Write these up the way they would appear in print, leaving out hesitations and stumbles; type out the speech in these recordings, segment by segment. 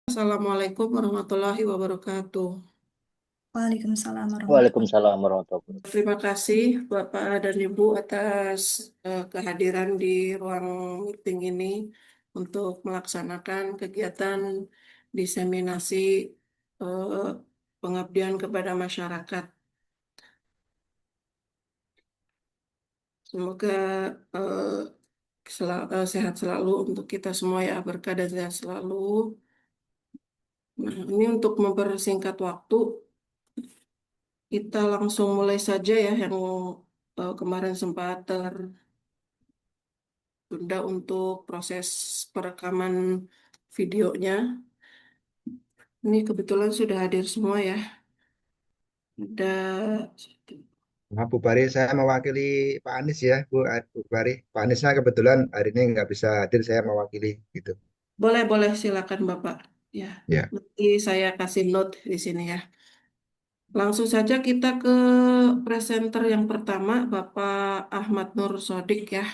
Assalamualaikum warahmatullahi wabarakatuh. Waalaikumsalam warahmatullahi. Waalaikumsalam warahmatullahi wabarakatuh. Terima kasih Bapak dan Ibu atas kehadiran di ruang meeting ini untuk melaksanakan kegiatan diseminasi eh, pengabdian kepada masyarakat. Semoga eh, sehat selalu untuk kita semua ya, berkah dan sehat selalu. Nah, ini untuk mempersingkat waktu, kita langsung mulai saja ya yang kemarin sempat tertunda untuk proses perekaman videonya. Ini kebetulan sudah hadir semua ya. Ada Maaf Bu Bari, saya mewakili Pak Anies ya, Bu Bari. Pak Aniesnya kebetulan hari ini nggak bisa hadir, saya mewakili gitu. boleh silakan Bapak. Ya, Ya, nanti saya kasih note di sini ya. Langsung saja kita ke presenter yang pertama, Bapak Ahmad Nur Sodik ya.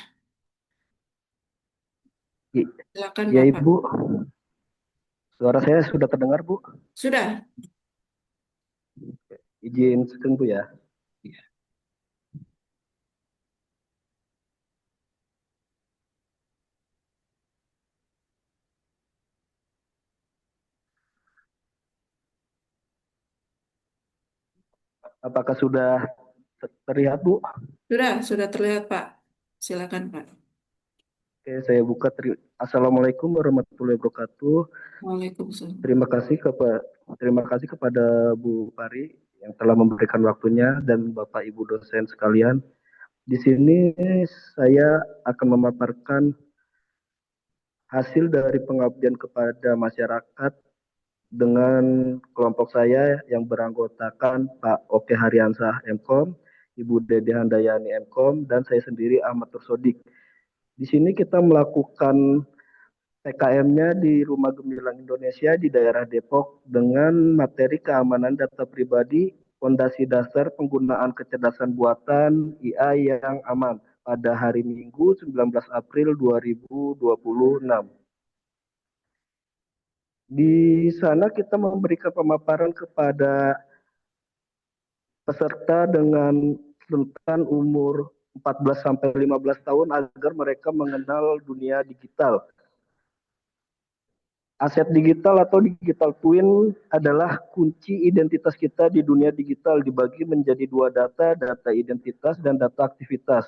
I- Silakan Ya Bapak. Ibu, suara saya sudah terdengar Bu. Sudah? Izin sebentar Bu ya. Apakah sudah terlihat Bu? Sudah terlihat Pak. Silakan Pak. Oke, saya buka. Assalamualaikum warahmatullahi wabarakatuh. Waalaikumsalam. Terima kasih kepada Bu Pari yang telah memberikan waktunya dan Bapak Ibu dosen sekalian. Di sini saya akan memaparkan hasil dari pengabdian kepada masyarakat dengan kelompok saya yang beranggotakan Pak Oke Haryansah Mkom, Ibu Dede Handayani Mkom, dan saya sendiri Ahmad Tursodik. Di sini kita melakukan PKM-nya di Rumah Gemilang Indonesia di daerah Depok dengan materi keamanan data pribadi, fondasi dasar penggunaan kecerdasan buatan AI yang aman pada hari Minggu 19 April 2026. Di sana kita memberikan pemaparan kepada peserta dengan rentan umur 14 sampai 15 tahun agar mereka mengenal dunia digital. Aset digital atau digital twin adalah kunci identitas kita di dunia digital, dibagi menjadi dua data, data identitas dan data aktivitas.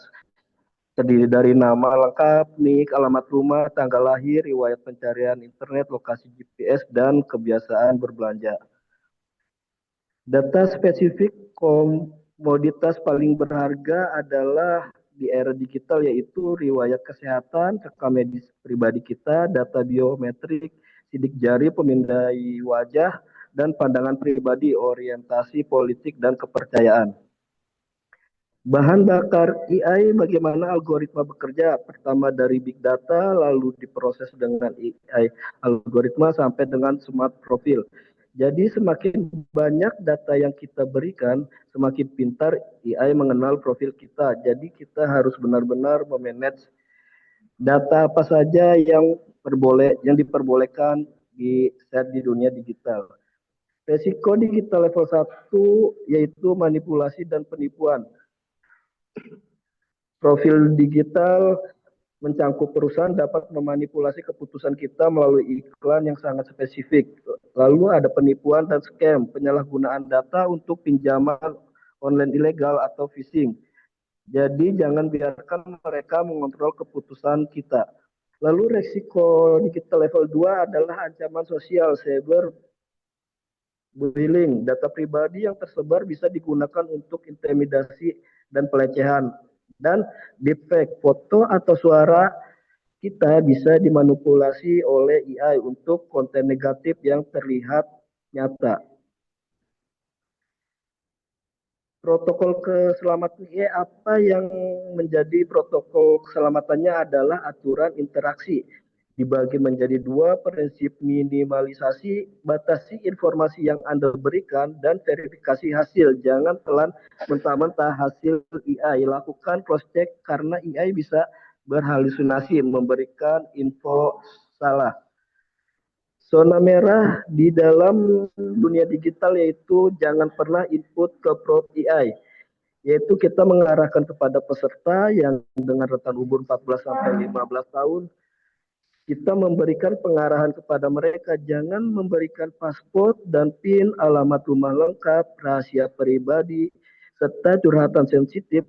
Terdiri dari nama lengkap, NIK, alamat rumah, tanggal lahir, riwayat pencarian internet, lokasi GPS, dan kebiasaan berbelanja. Data spesifik komoditas paling berharga adalah di era digital, yaitu riwayat kesehatan, rekam medis pribadi kita, data biometrik, sidik jari, pemindai wajah, dan pandangan pribadi, orientasi politik, dan kepercayaan. Bahan bakar AI, bagaimana algoritma bekerja? Pertama dari big data, lalu diproses dengan AI algoritma sampai dengan smart profil. Jadi semakin banyak data yang kita berikan, semakin pintar AI mengenal profil kita. Jadi kita harus benar-benar memanage data apa saja yang diperbolehkan di share di dunia digital. Resiko digital level 1 yaitu manipulasi dan penipuan. Profil digital mencangkup perusahaan dapat memanipulasi keputusan kita melalui iklan yang sangat spesifik. Lalu ada penipuan dan scam, penyalahgunaan data untuk pinjaman online ilegal atau phishing. Jadi jangan biarkan mereka mengontrol keputusan kita. Lalu resiko digital level 2 adalah ancaman sosial, cyber bullying. Data pribadi yang tersebar bisa digunakan untuk intimidasi dan pelecehan. Dan deepfake, foto atau suara kita bisa dimanipulasi oleh AI untuk konten negatif yang terlihat nyata. Protokol keselamatan AI, apa yang menjadi protokol keselamatannya adalah aturan interaksi. Dibagi menjadi dua, prinsip minimalisasi, batasi informasi yang Anda berikan, dan verifikasi hasil. Jangan telan mentah-mentah hasil AI. Lakukan cross-check karena AI bisa berhalusinasi, memberikan info salah. Zona merah di dalam dunia digital yaitu jangan pernah input ke Prod AI, yaitu kita mengarahkan kepada peserta yang dengan rentan umur 14 sampai 15 tahun. Kita memberikan pengarahan kepada mereka, jangan memberikan paspor dan PIN, alamat rumah lengkap, rahasia pribadi, serta curhatan sensitif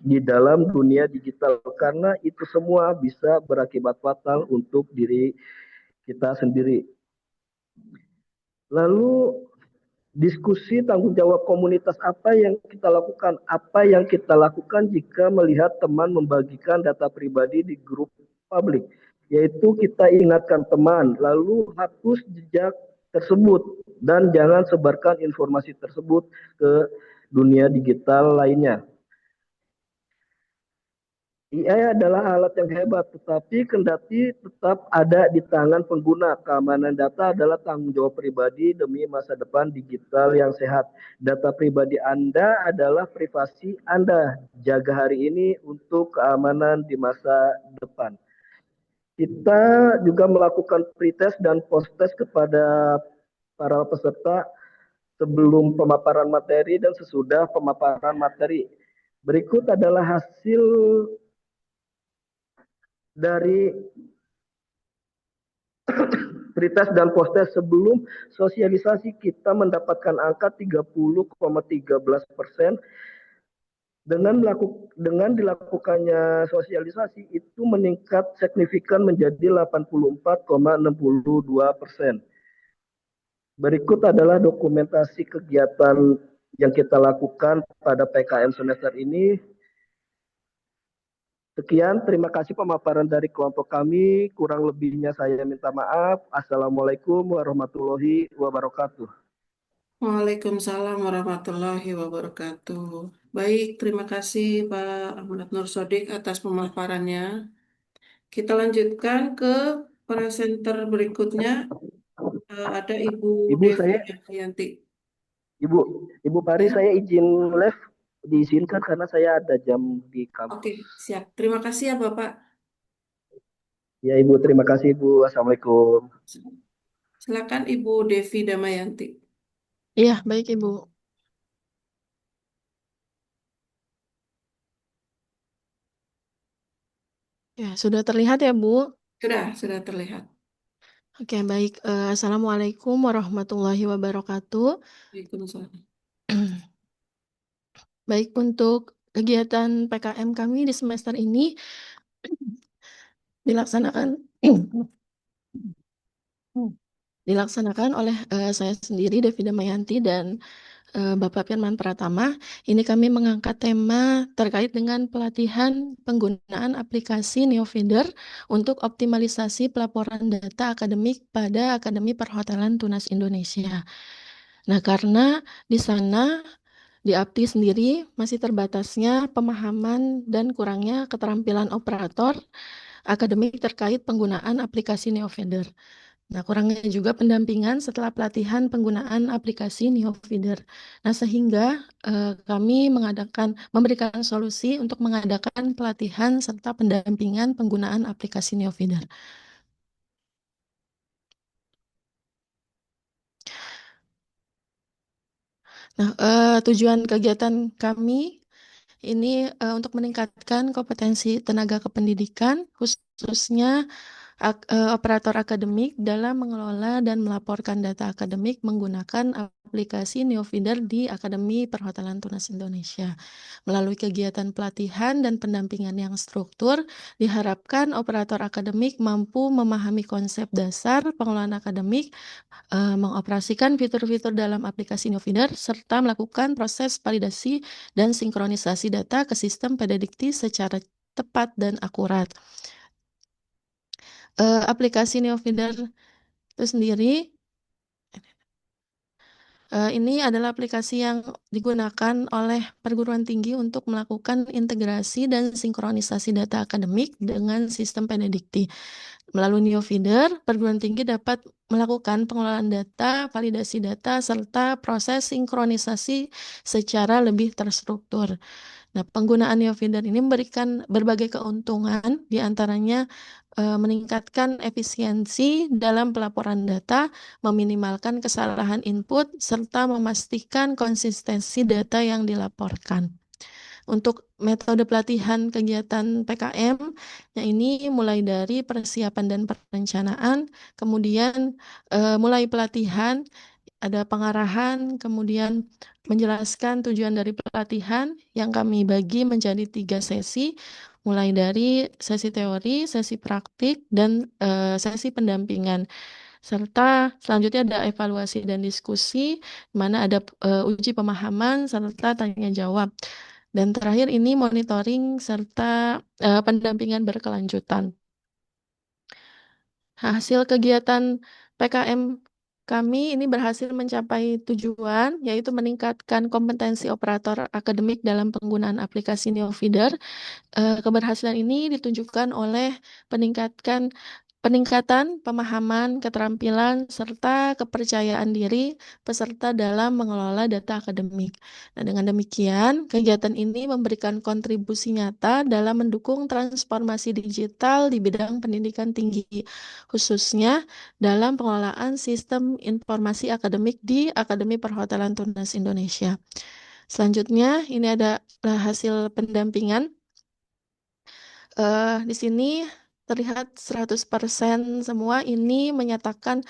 di dalam dunia digital, karena itu semua bisa berakibat fatal untuk diri kita sendiri. Lalu diskusi tanggung jawab komunitas, apa yang kita lakukan? Apa yang kita lakukan jika melihat teman membagikan data pribadi di grup publik? Yaitu kita ingatkan teman, lalu hapus jejak tersebut dan jangan sebarkan informasi tersebut ke dunia digital lainnya. AI adalah alat yang hebat, tetapi kendati tetap ada di tangan pengguna. Keamanan data adalah tanggung jawab pribadi demi masa depan digital yang sehat. Data pribadi Anda adalah privasi Anda. Jaga hari ini untuk keamanan di masa depan. Kita juga melakukan pretest dan post-test kepada para peserta sebelum pemaparan materi dan sesudah pemaparan materi. Berikut adalah hasil dari pretest dan post-test. Sebelum sosialisasi kita mendapatkan angka 30,13%. Dengan dilakukannya sosialisasi itu meningkat signifikan menjadi 84,62%. Berikut adalah dokumentasi kegiatan yang kita lakukan pada PKM semester ini. Sekian, terima kasih pemaparan dari kelompok kami. Kurang lebihnya saya minta maaf. Assalamualaikum warahmatullahi wabarakatuh. Waalaikumsalam warahmatullahi wabarakatuh. Baik, terima kasih Pak Ahmad Nur Sodik atas pemaparannya. Kita lanjutkan ke presenter berikutnya. Ada Ibu Ibu Devi saya, Yanti. Ibu Pari, Ya. saya izin live diizinkan karena saya ada jam di kampus. Oke, siap. Terima kasih ya Bapak. Ya Ibu, terima kasih Ibu. Assalamualaikum. Silakan Ibu Devi Damayanti. Iya, baik Ibu. Ya, sudah terlihat ya Bu? Sudah terlihat. Oke, baik. Assalamualaikum warahmatullahi wabarakatuh. Waalaikumsalam. Baik, untuk kegiatan PKM kami di semester ini dilaksanakan oleh saya sendiri, Devi Damayanti, dan Bapak Firman Pratama. Ini kami mengangkat tema terkait dengan pelatihan penggunaan aplikasi Neofeeder untuk optimalisasi pelaporan data akademik pada Akademi Perhotelan Tunas Indonesia. Nah, karena di sana di APTI sendiri masih terbatasnya pemahaman dan kurangnya keterampilan operator akademik terkait penggunaan aplikasi Neofeeder. Nah, kurangnya juga pendampingan setelah pelatihan penggunaan aplikasi Neofeeder. Nah, sehingga kami memberikan solusi untuk mengadakan pelatihan serta pendampingan penggunaan aplikasi Neofeeder. Nah, tujuan kegiatan kami ini untuk meningkatkan kompetensi tenaga kependidikan, khususnya operator akademik dalam mengelola dan melaporkan data akademik menggunakan aplikasi Neofeeder di Akademi Perhotelan Tunas Indonesia. Melalui kegiatan pelatihan dan pendampingan yang struktur, diharapkan operator akademik mampu memahami konsep dasar pengelolaan akademik, mengoperasikan fitur-fitur dalam aplikasi Neofeeder, serta melakukan proses validasi dan sinkronisasi data ke sistem Pedadikti secara tepat dan akurat. Aplikasi Neofeeder itu sendiri ini adalah aplikasi yang digunakan oleh perguruan tinggi untuk melakukan integrasi dan sinkronisasi data akademik dengan sistem Pedadikti. Melalui Neofeeder, perguruan tinggi dapat melakukan pengelolaan data, validasi data, serta proses sinkronisasi secara lebih terstruktur. Nah, penggunaan Neofeeder ini memberikan berbagai keuntungan, di antaranya meningkatkan efisiensi dalam pelaporan data, meminimalkan kesalahan input, serta memastikan konsistensi data yang dilaporkan. Untuk metode pelatihan kegiatan PKM, nah ini mulai dari persiapan dan perencanaan, kemudian mulai pelatihan, ada pengarahan, kemudian menjelaskan tujuan dari pelatihan yang kami bagi menjadi 3 sesi, mulai dari sesi teori, sesi praktik, dan sesi pendampingan. Serta selanjutnya ada evaluasi dan diskusi, di mana ada uji pemahaman serta tanya jawab. Dan terakhir ini monitoring serta pendampingan berkelanjutan. Hasil kegiatan PKM kami ini berhasil mencapai tujuan, yaitu meningkatkan kompetensi operator akademik dalam penggunaan aplikasi Neofeeder. Keberhasilan ini ditunjukkan oleh peningkatan pemahaman, keterampilan, serta kepercayaan diri peserta dalam mengelola data akademik. Nah, dengan demikian, kegiatan ini memberikan kontribusi nyata dalam mendukung transformasi digital di bidang pendidikan tinggi, khususnya dalam pengelolaan sistem informasi akademik di Akademi Perhotelan Tunas Indonesia. Selanjutnya, ini adalah hasil pendampingan. Di sini terlihat 100% semua ini menyatakan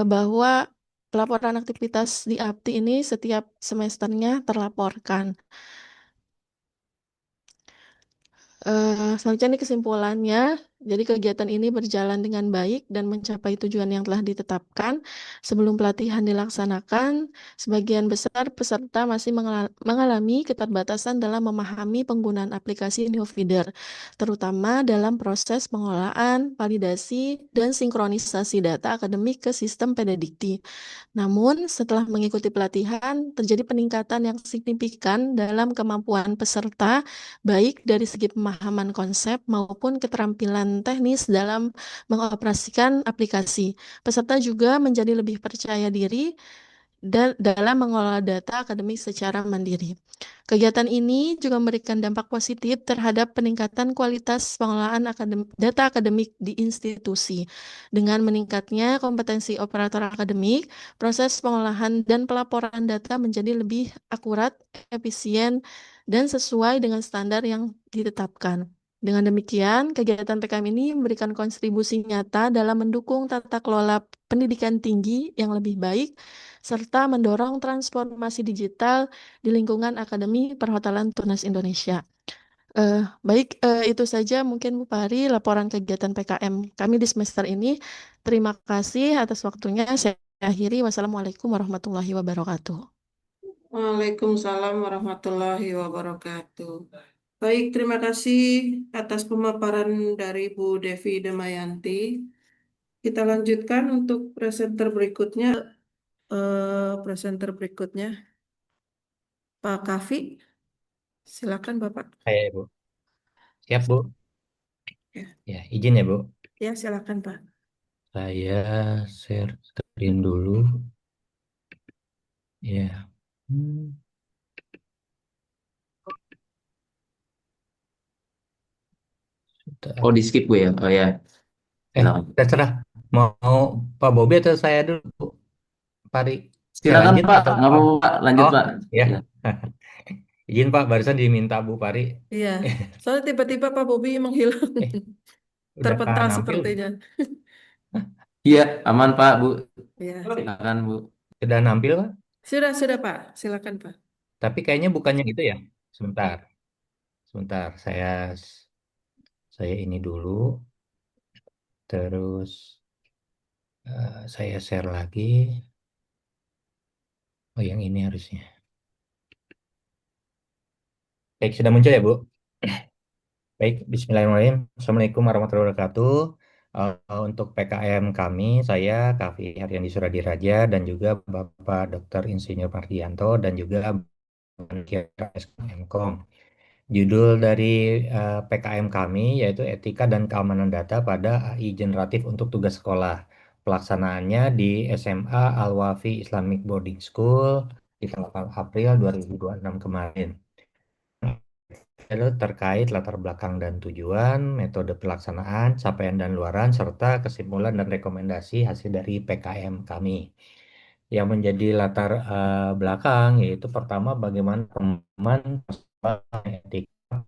bahwa pelaporan aktivitas di APTI ini setiap semesternya terlaporkan. Selanjutnya ini kesimpulannya, jadi kegiatan ini berjalan dengan baik dan mencapai tujuan yang telah ditetapkan. Sebelum pelatihan dilaksanakan, sebagian besar peserta masih mengalami keterbatasan dalam memahami penggunaan aplikasi Neofeeder, terutama dalam proses pengolahan, validasi, dan sinkronisasi data akademik ke sistem Pedadikti. Namun, setelah mengikuti pelatihan, terjadi peningkatan yang signifikan dalam kemampuan peserta baik dari segi pemahaman konsep maupun keterampilan teknis dalam mengoperasikan aplikasi. Peserta juga menjadi lebih percaya diri dalam mengelola data akademik secara mandiri. Kegiatan ini juga memberikan dampak positif terhadap peningkatan kualitas pengelolaan data akademik di institusi. Dengan meningkatnya kompetensi operator akademik, proses pengolahan dan pelaporan data menjadi lebih akurat, efisien, dan sesuai dengan standar yang ditetapkan. Dengan demikian, kegiatan PKM ini memberikan kontribusi nyata dalam mendukung tata kelola pendidikan tinggi yang lebih baik, serta mendorong transformasi digital di lingkungan Akademi Perhotelan Tunas Indonesia. Baik, itu saja mungkin Bu Pari laporan kegiatan PKM kami di semester ini. Terima kasih atas waktunya. Saya akhiri. Wassalamualaikum warahmatullahi wabarakatuh. Waalaikumsalam warahmatullahi wabarakatuh. Baik, terima kasih atas pemaparan dari Bu Devi Damayanti. Kita lanjutkan untuk presenter berikutnya. Presenter berikutnya, Pak Kavi. Silakan Bapak. Saya Bu. Siap Bu. Ya. Ya, izin ya Bu. Ya, silakan Pak. Saya share screen dulu. Ya. Oh, di skip Bu ya? Oh ya. Silakan. Terserah. Mau Pak Bobi atau saya dulu Bu? Pari. Saya Silakan lanjut Pak, atau nggak apa-apa Pak, lanjut Oh, Pak. ya. Ya. Izin Pak, barusan diminta Bu Pari. Iya, soalnya tiba-tiba Pak Bobi menghilang. Udah Terpental nampil. sepertinya. Iya, aman Pak, Bu. Iya. Silakan Bu. Sudah nampil Pak? Sudah Pak. Silakan Pak. Tapi kayaknya bukannya itu ya. Sebentar. Saya ini dulu. Terus saya share lagi. Oh, yang ini harusnya. Baik, sudah muncul ya, Bu? Baik, bismillahirrahmanirrahim. Assalamualaikum warahmatullahi wabarakatuh. Untuk PKM kami, saya Kavi Haryandi Suradiraja dan juga Bapak Dr. Insinyur Mardianto dan juga Bapak SKMKOM. Judul dari PKM kami yaitu Etika dan Keamanan Data pada AI Generatif untuk Tugas Sekolah. Pelaksanaannya di SMA Al-Wafi Islamic Boarding School di tanggal 8 April 2026 kemarin. terkait latar belakang dan tujuan, metode pelaksanaan, capaian dan luaran, serta kesimpulan dan rekomendasi hasil dari PKM kami. Yang menjadi latar belakang yaitu pertama bagaimana teman etika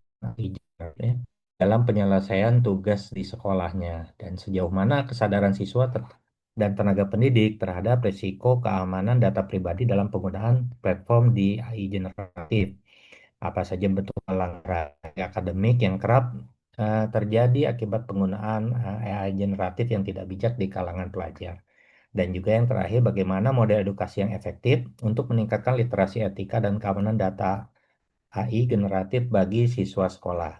ya, dalam penyelesaian tugas di sekolahnya dan sejauh mana kesadaran siswa dan tenaga pendidik terhadap risiko keamanan data pribadi dalam penggunaan platform di AI generatif. Apa saja bentuk pelanggaran akademik yang kerap terjadi akibat penggunaan AI generatif yang tidak bijak di kalangan pelajar. Dan juga yang terakhir, bagaimana model edukasi yang efektif untuk meningkatkan literasi etika dan keamanan data AI generatif bagi siswa sekolah.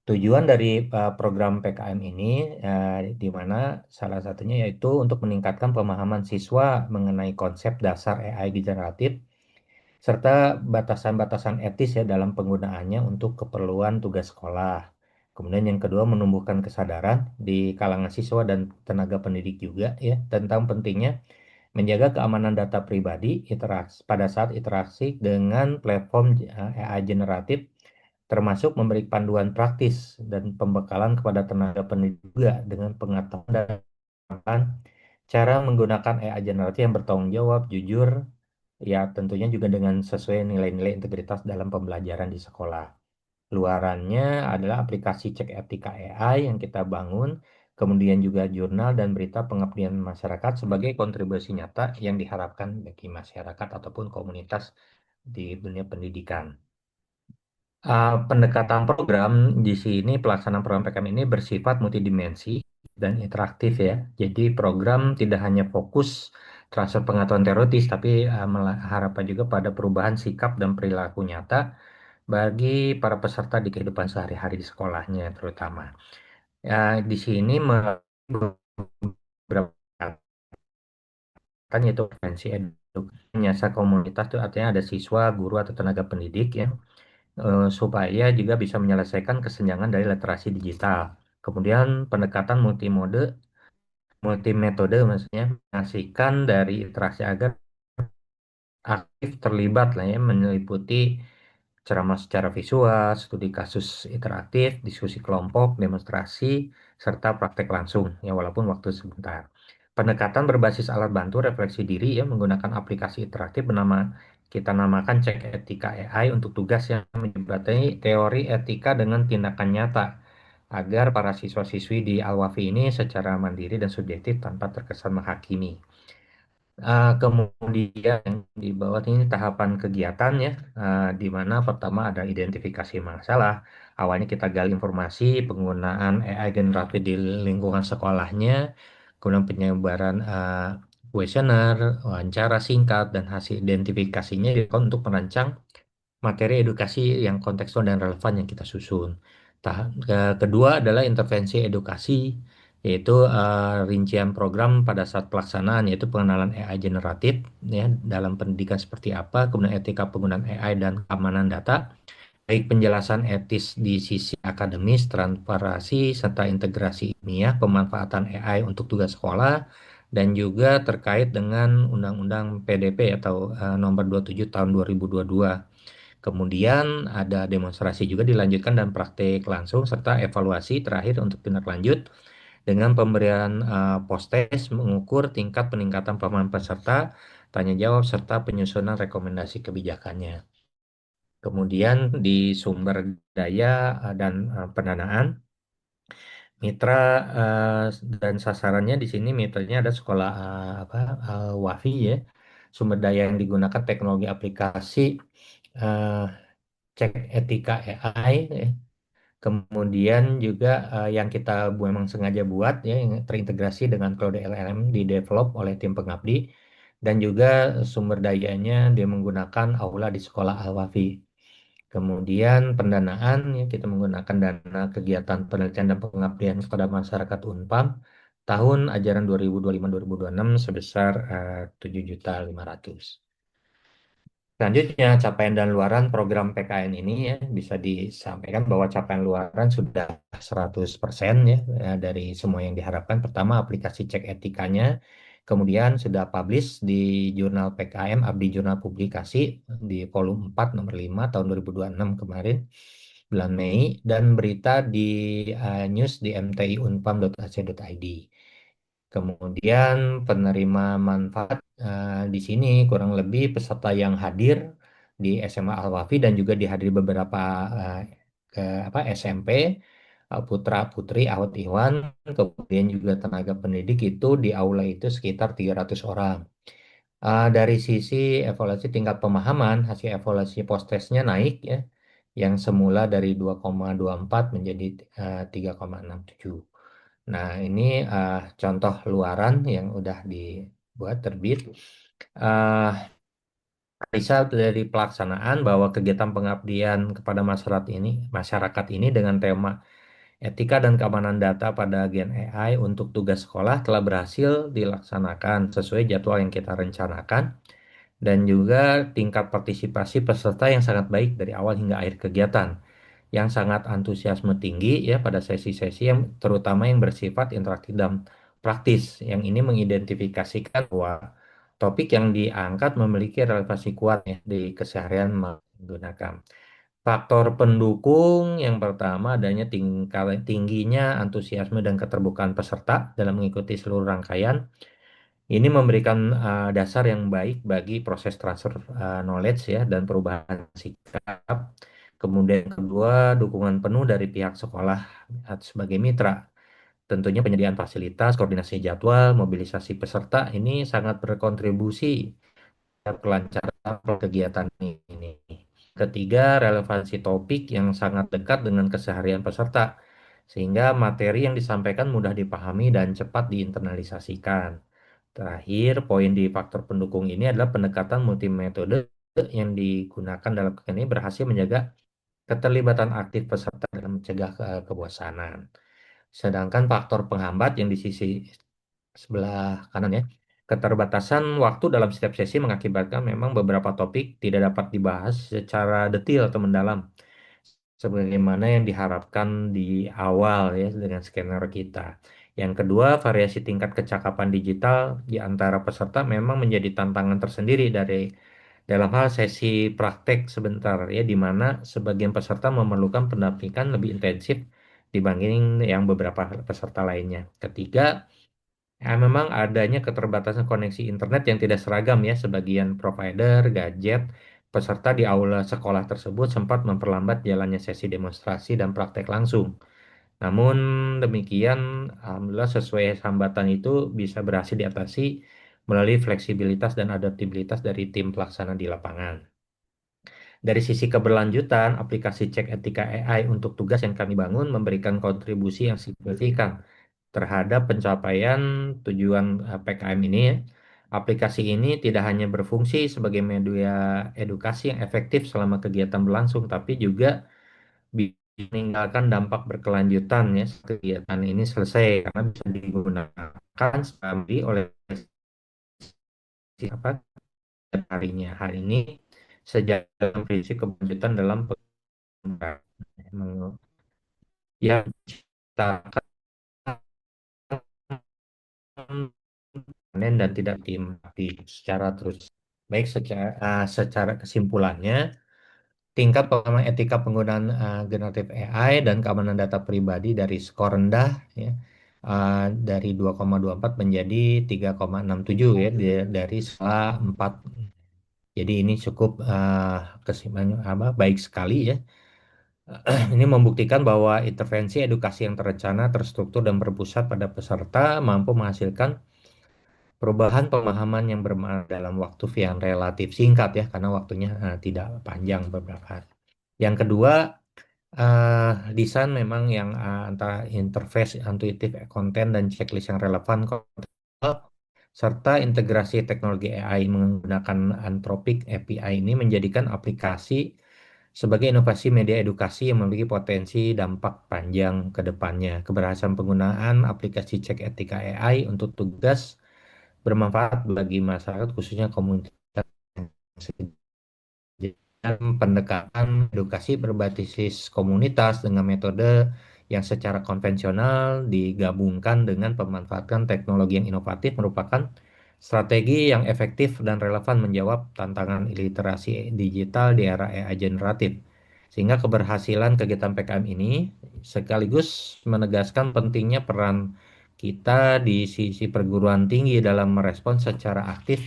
Tujuan dari program PKM ini, di mana salah satunya yaitu untuk meningkatkan pemahaman siswa mengenai konsep dasar AI generatif, serta batasan-batasan etis ya dalam penggunaannya untuk keperluan tugas sekolah. Kemudian yang kedua, menumbuhkan kesadaran di kalangan siswa dan tenaga pendidik juga ya tentang pentingnya menjaga keamanan data pribadi pada saat interaksi dengan platform AI generatif, termasuk memberi panduan praktis dan pembekalan kepada tenaga pendidik juga dengan pengetahuan dan cara menggunakan AI generatif yang bertanggung jawab, jujur, ya tentunya juga dengan sesuai nilai-nilai integritas dalam pembelajaran di sekolah. Luarannya adalah aplikasi cek etika AI yang kita bangun, kemudian juga jurnal dan berita pengabdian masyarakat sebagai kontribusi nyata yang diharapkan bagi masyarakat ataupun komunitas di dunia pendidikan. Pendekatan program di sini, pelaksanaan program PKM ini bersifat multidimensi dan interaktif ya. Jadi program tidak hanya fokus transfer pengetahuan teoritis, tapi harapan juga pada perubahan sikap dan perilaku nyata bagi para peserta di kehidupan sehari-hari di sekolahnya terutama. Ya, di sini beberapa kan yaitu prevensi edukasi menyasar komunitas itu artinya ada siswa, guru atau tenaga pendidik ya supaya juga bisa menyelesaikan kesenjangan dari literasi digital. Kemudian pendekatan multimetode maksudnya mengasihkan dari interaksi agar aktif terlibat lah ya meliputi ceramah secara visual, studi kasus interaktif, diskusi kelompok, demonstrasi, serta praktek langsung, ya walaupun waktu sebentar. Pendekatan berbasis alat bantu refleksi diri ya menggunakan aplikasi interaktif bernama kita namakan Cek Etika AI untuk tugas yang menjembatani teori etika dengan tindakan nyata agar para siswa-siswi di Al-Wafi ini secara mandiri dan subjektif tanpa terkesan menghakimi. Kemudian yang di bawah ini tahapan kegiatan ya, di mana pertama ada identifikasi masalah. Awalnya kita gali informasi penggunaan AI generatif di lingkungan sekolahnya, kemudian penyebaran kuesioner, wawancara singkat, dan hasil identifikasinya untuk merancang materi edukasi yang kontekstual dan relevan yang kita susun. Kedua adalah intervensi edukasi, yaitu rincian program pada saat pelaksanaan, yaitu pengenalan AI generatif ya, dalam pendidikan seperti apa, kemudian etika penggunaan AI dan keamanan data, baik penjelasan etis di sisi akademis, transparansi, serta integrasi ilmiah, pemanfaatan AI untuk tugas sekolah, dan juga terkait dengan Undang-Undang PDP atau nomor 27 tahun 2022. Kemudian ada demonstrasi juga dilanjutkan dan praktik langsung serta evaluasi terakhir untuk tindak lanjut dengan pemberian post-test mengukur tingkat peningkatan pemahaman peserta, tanya jawab serta penyusunan rekomendasi kebijakannya. Kemudian di sumber daya dan pendanaan, mitra dan sasarannya di sini mitranya ada sekolah WAFI ya. Sumber daya yang digunakan teknologi aplikasi eh, cek etika AI ya. Kemudian juga yang kita memang sengaja buat ya yang terintegrasi dengan Cloud LLM di develop oleh tim pengabdi dan juga sumber dayanya dia menggunakan aula di sekolah Al-Wafi. Kemudian pendanaan ya kita menggunakan dana kegiatan penelitian dan pengabdian kepada masyarakat Unpam tahun ajaran 2025-2026 sebesar 7.500.000. Selanjutnya, capaian dan luaran program PKN ini ya bisa disampaikan bahwa capaian luaran sudah 100% ya dari semua yang diharapkan. Pertama, aplikasi cek etikanya, kemudian sudah publish di jurnal PKM, Abdi Jurnal Publikasi di volume 4 nomor 5 tahun 2026 kemarin. 9 Mei dan berita di news di mti.unpam.ac.id. Kemudian penerima manfaat di sini kurang lebih peserta yang hadir di SMA Al-Wafi dan juga dihadiri beberapa eh, SMP, putra putri Ahwat Iwan, kemudian juga tenaga pendidik itu di aula itu sekitar 300 orang. Dari sisi evaluasi tingkat pemahaman, hasil evaluasi post-testnya naik ya, yang semula dari 2,24 menjadi 3,67. Nah, ini contoh luaran yang udah dibuat terbit. Uh, Riset dari pelaksanaan bahwa kegiatan pengabdian kepada masyarakat ini dengan tema etika dan keamanan data pada Gen AI untuk tugas sekolah telah berhasil dilaksanakan sesuai jadwal yang kita rencanakan dan juga tingkat partisipasi peserta yang sangat baik dari awal hingga akhir kegiatan yang sangat antusiasme tinggi ya pada sesi-sesi yang terutama yang bersifat interaktif dan praktis yang ini mengidentifikasikan bahwa topik yang diangkat memiliki relevansi kuat ya di keseharian menggunakan. Faktor pendukung yang pertama adanya tingginya antusiasme dan keterbukaan peserta dalam mengikuti seluruh rangkaian. Ini memberikan dasar yang baik bagi proses transfer knowledge ya dan perubahan sikap. Kemudian kedua, dukungan penuh dari pihak sekolah sebagai mitra. Tentunya penyediaan fasilitas, koordinasi jadwal, mobilisasi peserta ini sangat berkontribusi terhadap kelancaran kegiatan ini. Ketiga, relevansi topik yang sangat dekat dengan keseharian peserta, sehingga materi yang disampaikan mudah dipahami dan cepat diinternalisasikan. Terakhir, poin di faktor pendukung ini adalah pendekatan multimetode yang digunakan dalam kegiatan ini berhasil menjaga keterlibatan aktif peserta dalam mencegah kebosanan. Sedangkan faktor penghambat yang di sisi sebelah kanan ya, keterbatasan waktu dalam setiap sesi mengakibatkan memang beberapa topik tidak dapat dibahas secara detail atau mendalam sebagaimana yang diharapkan di awal ya dengan skenario kita. Yang kedua, variasi tingkat kecakapan digital di antara peserta memang menjadi tantangan tersendiri dalam hal sesi praktek sebentar ya di mana sebagian peserta memerlukan pendampingan lebih intensif dibanding yang beberapa peserta lainnya. Ketiga, memang adanya keterbatasan koneksi internet yang tidak seragam ya, sebagian provider, gadget, peserta di aula sekolah tersebut sempat memperlambat jalannya sesi demonstrasi dan praktek langsung. Namun demikian, alhamdulillah sesuai hambatan itu bisa berhasil diatasi melalui fleksibilitas dan adaptabilitas dari tim pelaksana di lapangan. Dari sisi keberlanjutan, aplikasi cek etika AI untuk tugas yang kami bangun memberikan kontribusi yang signifikan terhadap pencapaian tujuan PKM ini ya. Aplikasi ini tidak hanya berfungsi sebagai media edukasi yang efektif selama kegiatan berlangsung, tapi juga bisa meninggalkan dampak berkelanjutan ya setelah kegiatan ini selesai karena bisa digunakan sekali oleh siapa harinya. Hari ini sejak prinsip keberlanjutan dalam pengembangan ya ciptakan panen dan tidak dimati secara terus. Baik secara kesimpulannya, tingkat pemahaman etika penggunaan generatif AI dan keamanan data pribadi dari skor rendah ya, dari 2,24 menjadi 3,67 ya dari skala 4. Jadi ini cukup baik sekali ya. Ini membuktikan bahwa intervensi edukasi yang terencana, terstruktur, dan berpusat pada peserta mampu menghasilkan perubahan pemahaman yang bermakna dalam waktu yang relatif singkat ya, karena waktunya tidak panjang beberapa hari. Yang kedua, desain memang yang antara interface intuitif konten dan checklist yang relevan serta integrasi teknologi AI menggunakan Anthropic API ini menjadikan aplikasi sebagai inovasi media edukasi yang memiliki potensi dampak panjang ke depannya. Keberhasilan penggunaan aplikasi cek etika AI untuk tugas bermanfaat bagi masyarakat khususnya komunitas dan pendekatan edukasi berbasis komunitas dengan metode yang secara konvensional digabungkan dengan pemanfaatan teknologi yang inovatif merupakan strategi yang efektif dan relevan menjawab tantangan literasi digital di era AI generatif Sehingga keberhasilan kegiatan PKM ini sekaligus menegaskan pentingnya peran kita di sisi perguruan tinggi dalam merespons secara aktif,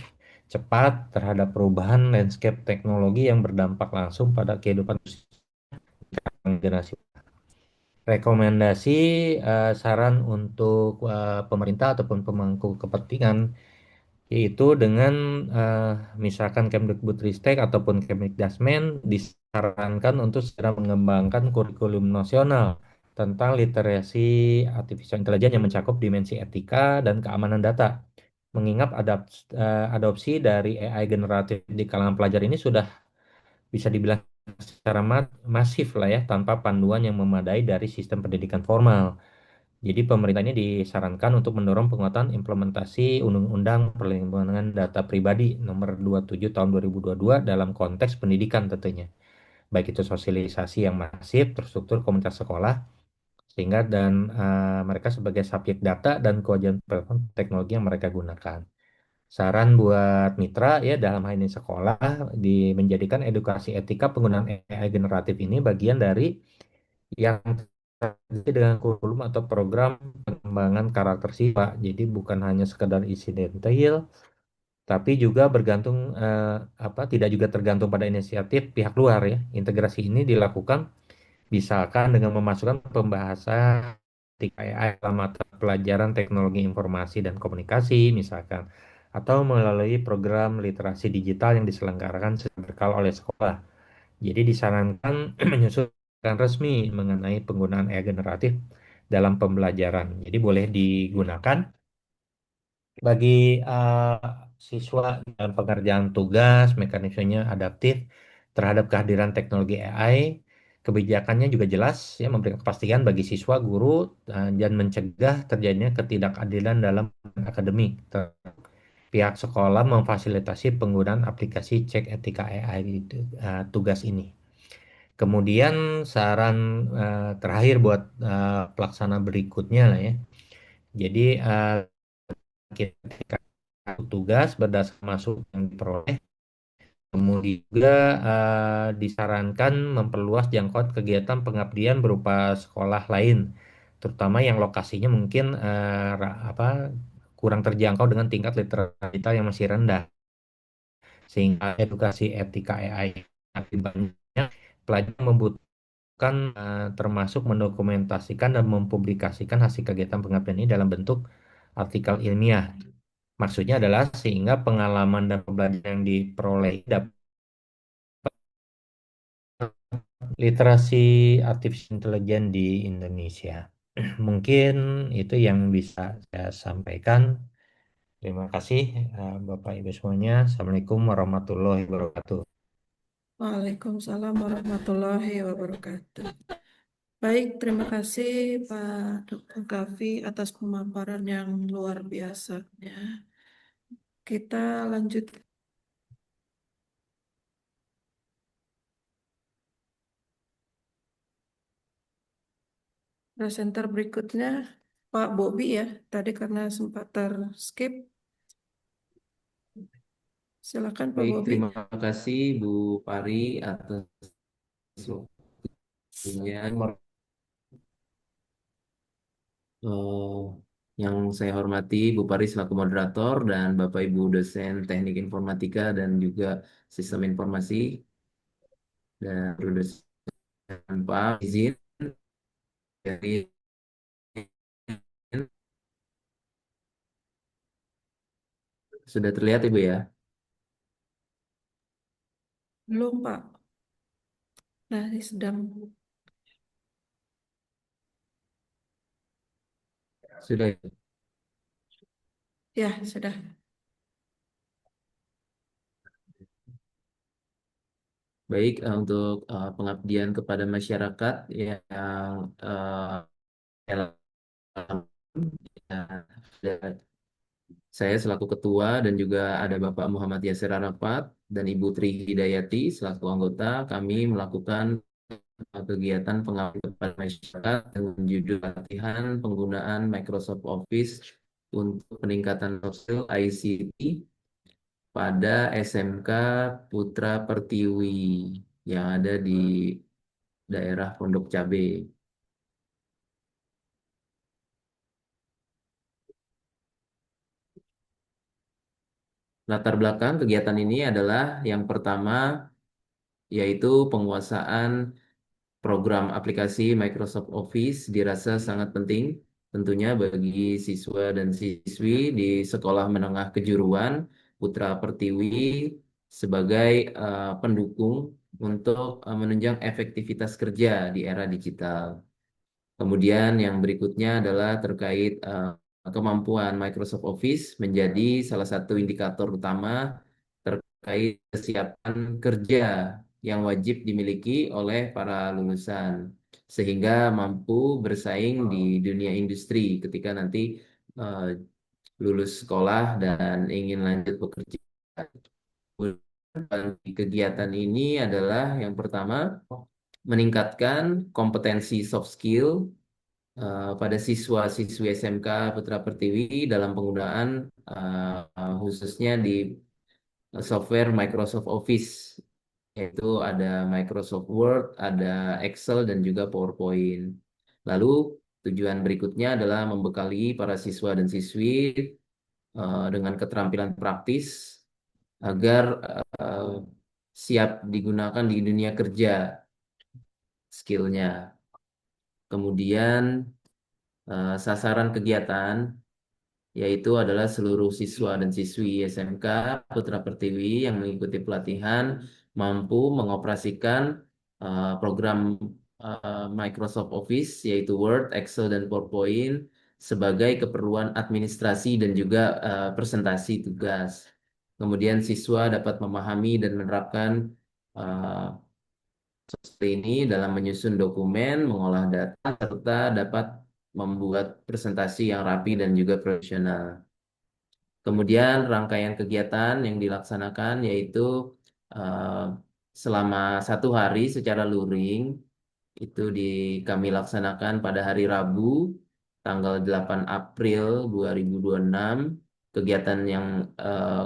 cepat terhadap perubahan landscape teknologi yang berdampak langsung pada kehidupan generasi. Rekomendasi saran untuk pemerintah ataupun pemangku kepentingan yaitu dengan misalkan Kemdikbudristek ataupun Kemdikdasmen disarankan untuk segera mengembangkan kurikulum nasional tentang literasi artificial intelligence yang mencakup dimensi etika dan keamanan data. Mengingat adopsi dari AI generatif di kalangan pelajar ini sudah bisa dibilang secara masif lah ya, tanpa panduan yang memadai dari sistem pendidikan formal. Jadi pemerintah ini disarankan untuk mendorong penguatan implementasi Undang-Undang Perlindungan Data Pribadi Nomor 27 Tahun 2022 dalam konteks pendidikan tentunya. Baik itu sosialisasi yang masif, terstruktur komunitas sekolah, sehingga dan mereka sebagai subjek data dan kewajiban teknologi yang mereka gunakan. Saran buat mitra ya dalam hal ini sekolah menjadikan edukasi etika penggunaan AI generatif ini bagian dari yang dengan kurikulum atau program pengembangan karakter siswa. Jadi bukan hanya sekedar isi detail, tapi juga bergantung tidak juga tergantung pada inisiatif pihak luar ya. Integrasi ini dilakukan misalkan dengan memasukkan pembahasan AI dalam mata pelajaran teknologi informasi dan komunikasi misalkan, atau melalui program literasi digital yang diselenggarakan secara berkala oleh sekolah. Jadi disarankan menyusun resmi mengenai penggunaan AI generatif dalam pembelajaran. Jadi boleh digunakan bagi siswa dalam pengerjaan tugas, mekanismenya adaptif terhadap kehadiran teknologi AI. Kebijakannya juga jelas ya, memberikan kepastian bagi siswa, guru, dan mencegah terjadinya ketidakadilan dalam akademik. Pihak sekolah memfasilitasi penggunaan aplikasi cek etika AI itu, tugas ini. Kemudian saran terakhir buat pelaksana berikutnya lah ya. Jadi ketika tugas berdasarkan masuk yang diperoleh, kemudian juga disarankan memperluas jangkauan kegiatan pengabdian berupa sekolah lain, terutama yang lokasinya mungkin kurang terjangkau dengan tingkat literasi digital yang masih rendah, sehingga edukasi etika AI akibatnya pelajar membutuhkan termasuk mendokumentasikan dan mempublikasikan hasil kegiatan pengabdian ini dalam bentuk artikel ilmiah. Maksudnya adalah sehingga pengalaman dan pembelajaran yang diperoleh dapat literasi artificial intelligence di Indonesia. Mungkin itu yang bisa saya sampaikan. Terima kasih Bapak Ibu semuanya. Assalamualaikum warahmatullahi wabarakatuh. Waalaikumsalam warahmatullahi wabarakatuh. Baik, terima kasih Pak Dr. Kavi atas pemaparan yang luar biasanya. Kita lanjut. Presenter berikutnya Pak Bobi ya. Tadi karena sempat terskip. Silakan Pak Baik, Bobi. terima kasih Bu Pari atas waktunya. Yang saya hormati Bu Pari selaku moderator dan Bapak Ibu dosen Teknik Informatika dan juga Sistem Informasi dan guru dosen Pak izin dari sudah terlihat Ibu ya? Belum Pak. Nah, ini sedang. Sudah. Ya, sudah. Baik, untuk pengabdian kepada masyarakat yang saya selaku ketua dan juga ada Bapak Muhammad Yasir Arafat dan Ibu Tri Hidayati selaku anggota, kami melakukan kegiatan pengabdian kepada masyarakat dengan judul latihan penggunaan Microsoft Office untuk peningkatan soft skill ICT pada SMK Putra Pertiwi yang ada di daerah Pondok Cabe. Latar belakang kegiatan ini adalah yang pertama yaitu penguasaan program aplikasi Microsoft Office dirasa sangat penting tentunya bagi siswa dan siswi di sekolah menengah kejuruan Putra Pertiwi sebagai pendukung untuk menunjang efektivitas kerja di era digital. Kemudian yang berikutnya adalah terkait kemampuan Microsoft Office menjadi salah satu indikator utama terkait kesiapan kerja yang wajib dimiliki oleh para lulusan, sehingga mampu bersaing di dunia industri ketika nanti eh, lulus sekolah dan ingin lanjut bekerja. Kegiatan ini adalah yang pertama meningkatkan kompetensi soft skill pada siswa-siswi SMK Putra Pertiwi dalam penggunaan khususnya di software Microsoft Office, yaitu ada Microsoft Word, ada Excel, dan juga PowerPoint. Lalu tujuan berikutnya adalah membekali para siswa dan siswi dengan keterampilan praktis agar siap digunakan di dunia kerja skillnya. Kemudian sasaran kegiatan yaitu adalah seluruh siswa dan siswi SMK Putra Pertiwi yang mengikuti pelatihan mampu mengoperasikan program Microsoft Office yaitu Word, Excel, dan PowerPoint sebagai keperluan administrasi dan juga presentasi tugas. Kemudian siswa dapat memahami dan menerapkan seperti ini dalam menyusun dokumen, mengolah data, serta dapat membuat presentasi yang rapi dan juga profesional. Kemudian rangkaian kegiatan yang dilaksanakan yaitu uh, selama 1 hari secara luring itu kami laksanakan pada hari Rabu tanggal 8 April 2026. Kegiatan yang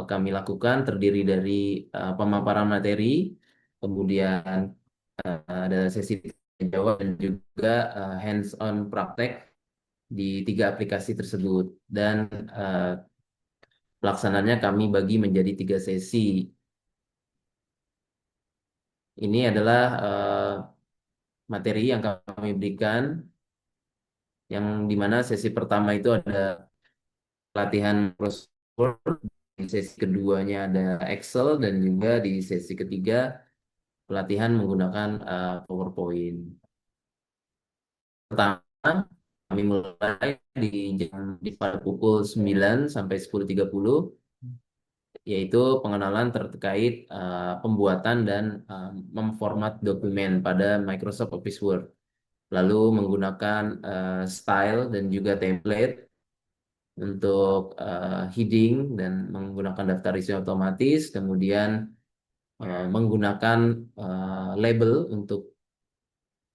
kami lakukan terdiri dari pemaparan materi, kemudian ada sesi tanya jawab dan juga hands-on praktek di 3 aplikasi tersebut. Dan pelaksananya kami bagi menjadi 3 sesi. Ini adalah materi yang kami berikan, yang dimana sesi pertama itu ada pelatihan Microsoft Word, di sesi keduanya ada Excel, dan juga di sesi ketiga pelatihan menggunakan PowerPoint. Pertama, kami mulai pada pukul 9 sampai 10.30, yaitu pengenalan terkait pembuatan dan memformat dokumen pada Microsoft Office Word. Lalu menggunakan style dan juga template untuk heading dan menggunakan daftar isi otomatis, kemudian menggunakan label untuk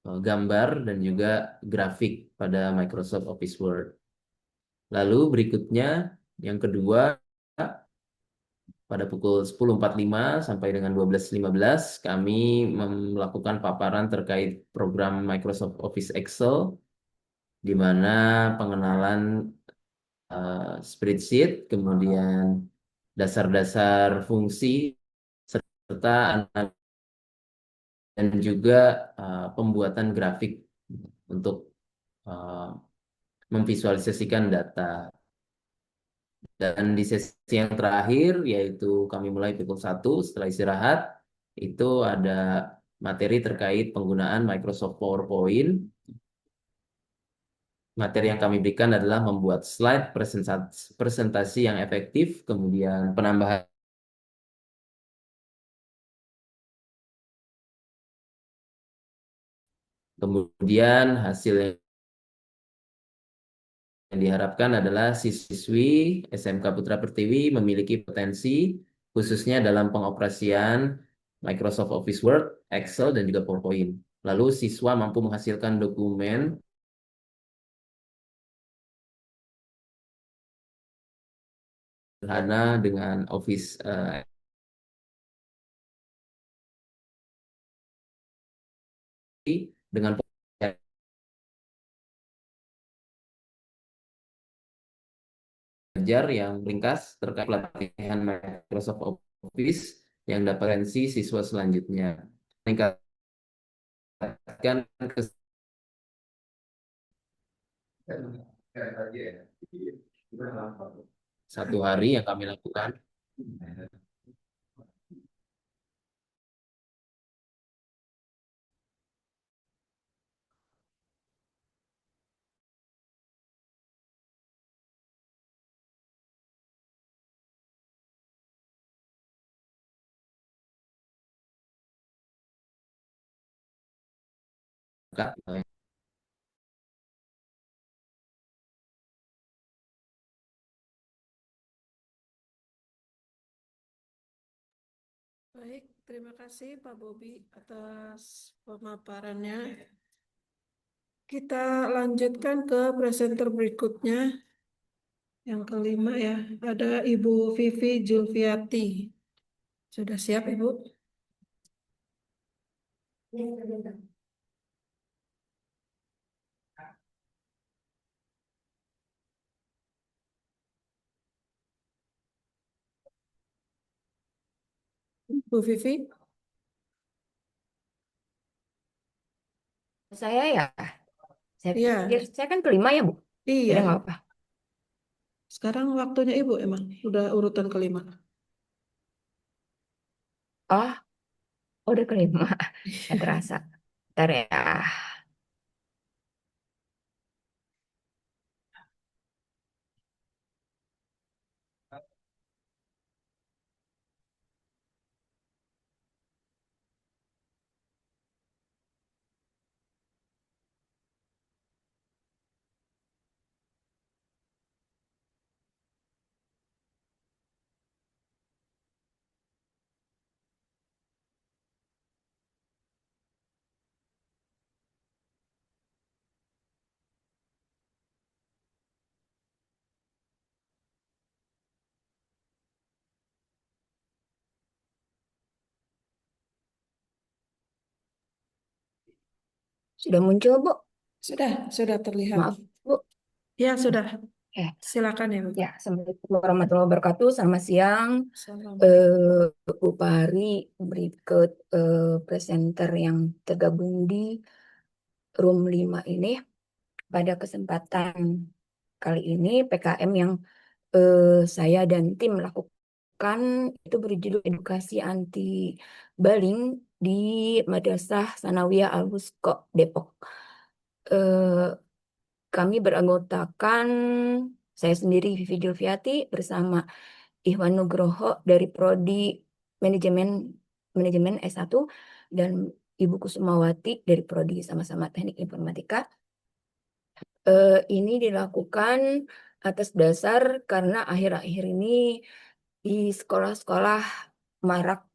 gambar dan juga grafik pada Microsoft Office Word. Lalu berikutnya yang kedua pada pukul 10.45 sampai dengan 12.15 kami melakukan paparan terkait program Microsoft Office Excel di mana pengenalan spreadsheet, kemudian dasar-dasar fungsi serta dan juga pembuatan grafik untuk memvisualisasikan data. Dan di sesi yang terakhir, yaitu kami mulai pukul 1 setelah istirahat, itu ada materi terkait penggunaan Microsoft PowerPoint. Materi yang kami berikan adalah membuat slide presentasi yang efektif, kemudian penambahan kemudian hasil yang diharapkan adalah siswi SMK Putra Pertiwi memiliki potensi khususnya dalam pengoperasian Microsoft Office Word, Excel, dan juga PowerPoint. Lalu siswa mampu menghasilkan dokumen sederhana dengan Office dengan belajar yang ringkas terkait pelatihan Microsoft Office yang dapat referensi siswa selanjutnya. Meningkatkan satu hari yang kami lakukan. Baik, terima kasih Pak Bobi atas pemaparannya. Kita lanjutkan ke presenter berikutnya. Yang kelima ya, ada Ibu Vivi Julfiati. Sudah siap Ibu? Bu Vivi? Saya ya, saya Iya, pikir saya kan kelima ya Bu. iya. Jadi nggak apa. Sekarang waktunya Ibu emang udah urutan kelima. Oh, udah kelima. Nggak terasa. Ntar ya. Sudah muncul Bu? Sudah terlihat. Maaf Bu. Ya, sudah. Eh, Silakan ya Bu. ya, Assalamualaikum warahmatullahi wabarakatuh. Selamat siang. Assalamualaikum. Bu Pari, berikut presenter yang tergabung di room 5 ini. Pada kesempatan kali ini PKM yang saya dan tim lakukan itu berjudul Edukasi Anti Baling di Madrasah Sanawiyah Al Wusta Depok. Kami beranggotakan saya sendiri Vivi Julfiati bersama Ihwan Nugroho dari Prodi Manajemen S1 dan Ibu Kusumawati dari Prodi sama-sama Teknik Informatika. Ini dilakukan atas dasar karena akhir-akhir ini di sekolah-sekolah marak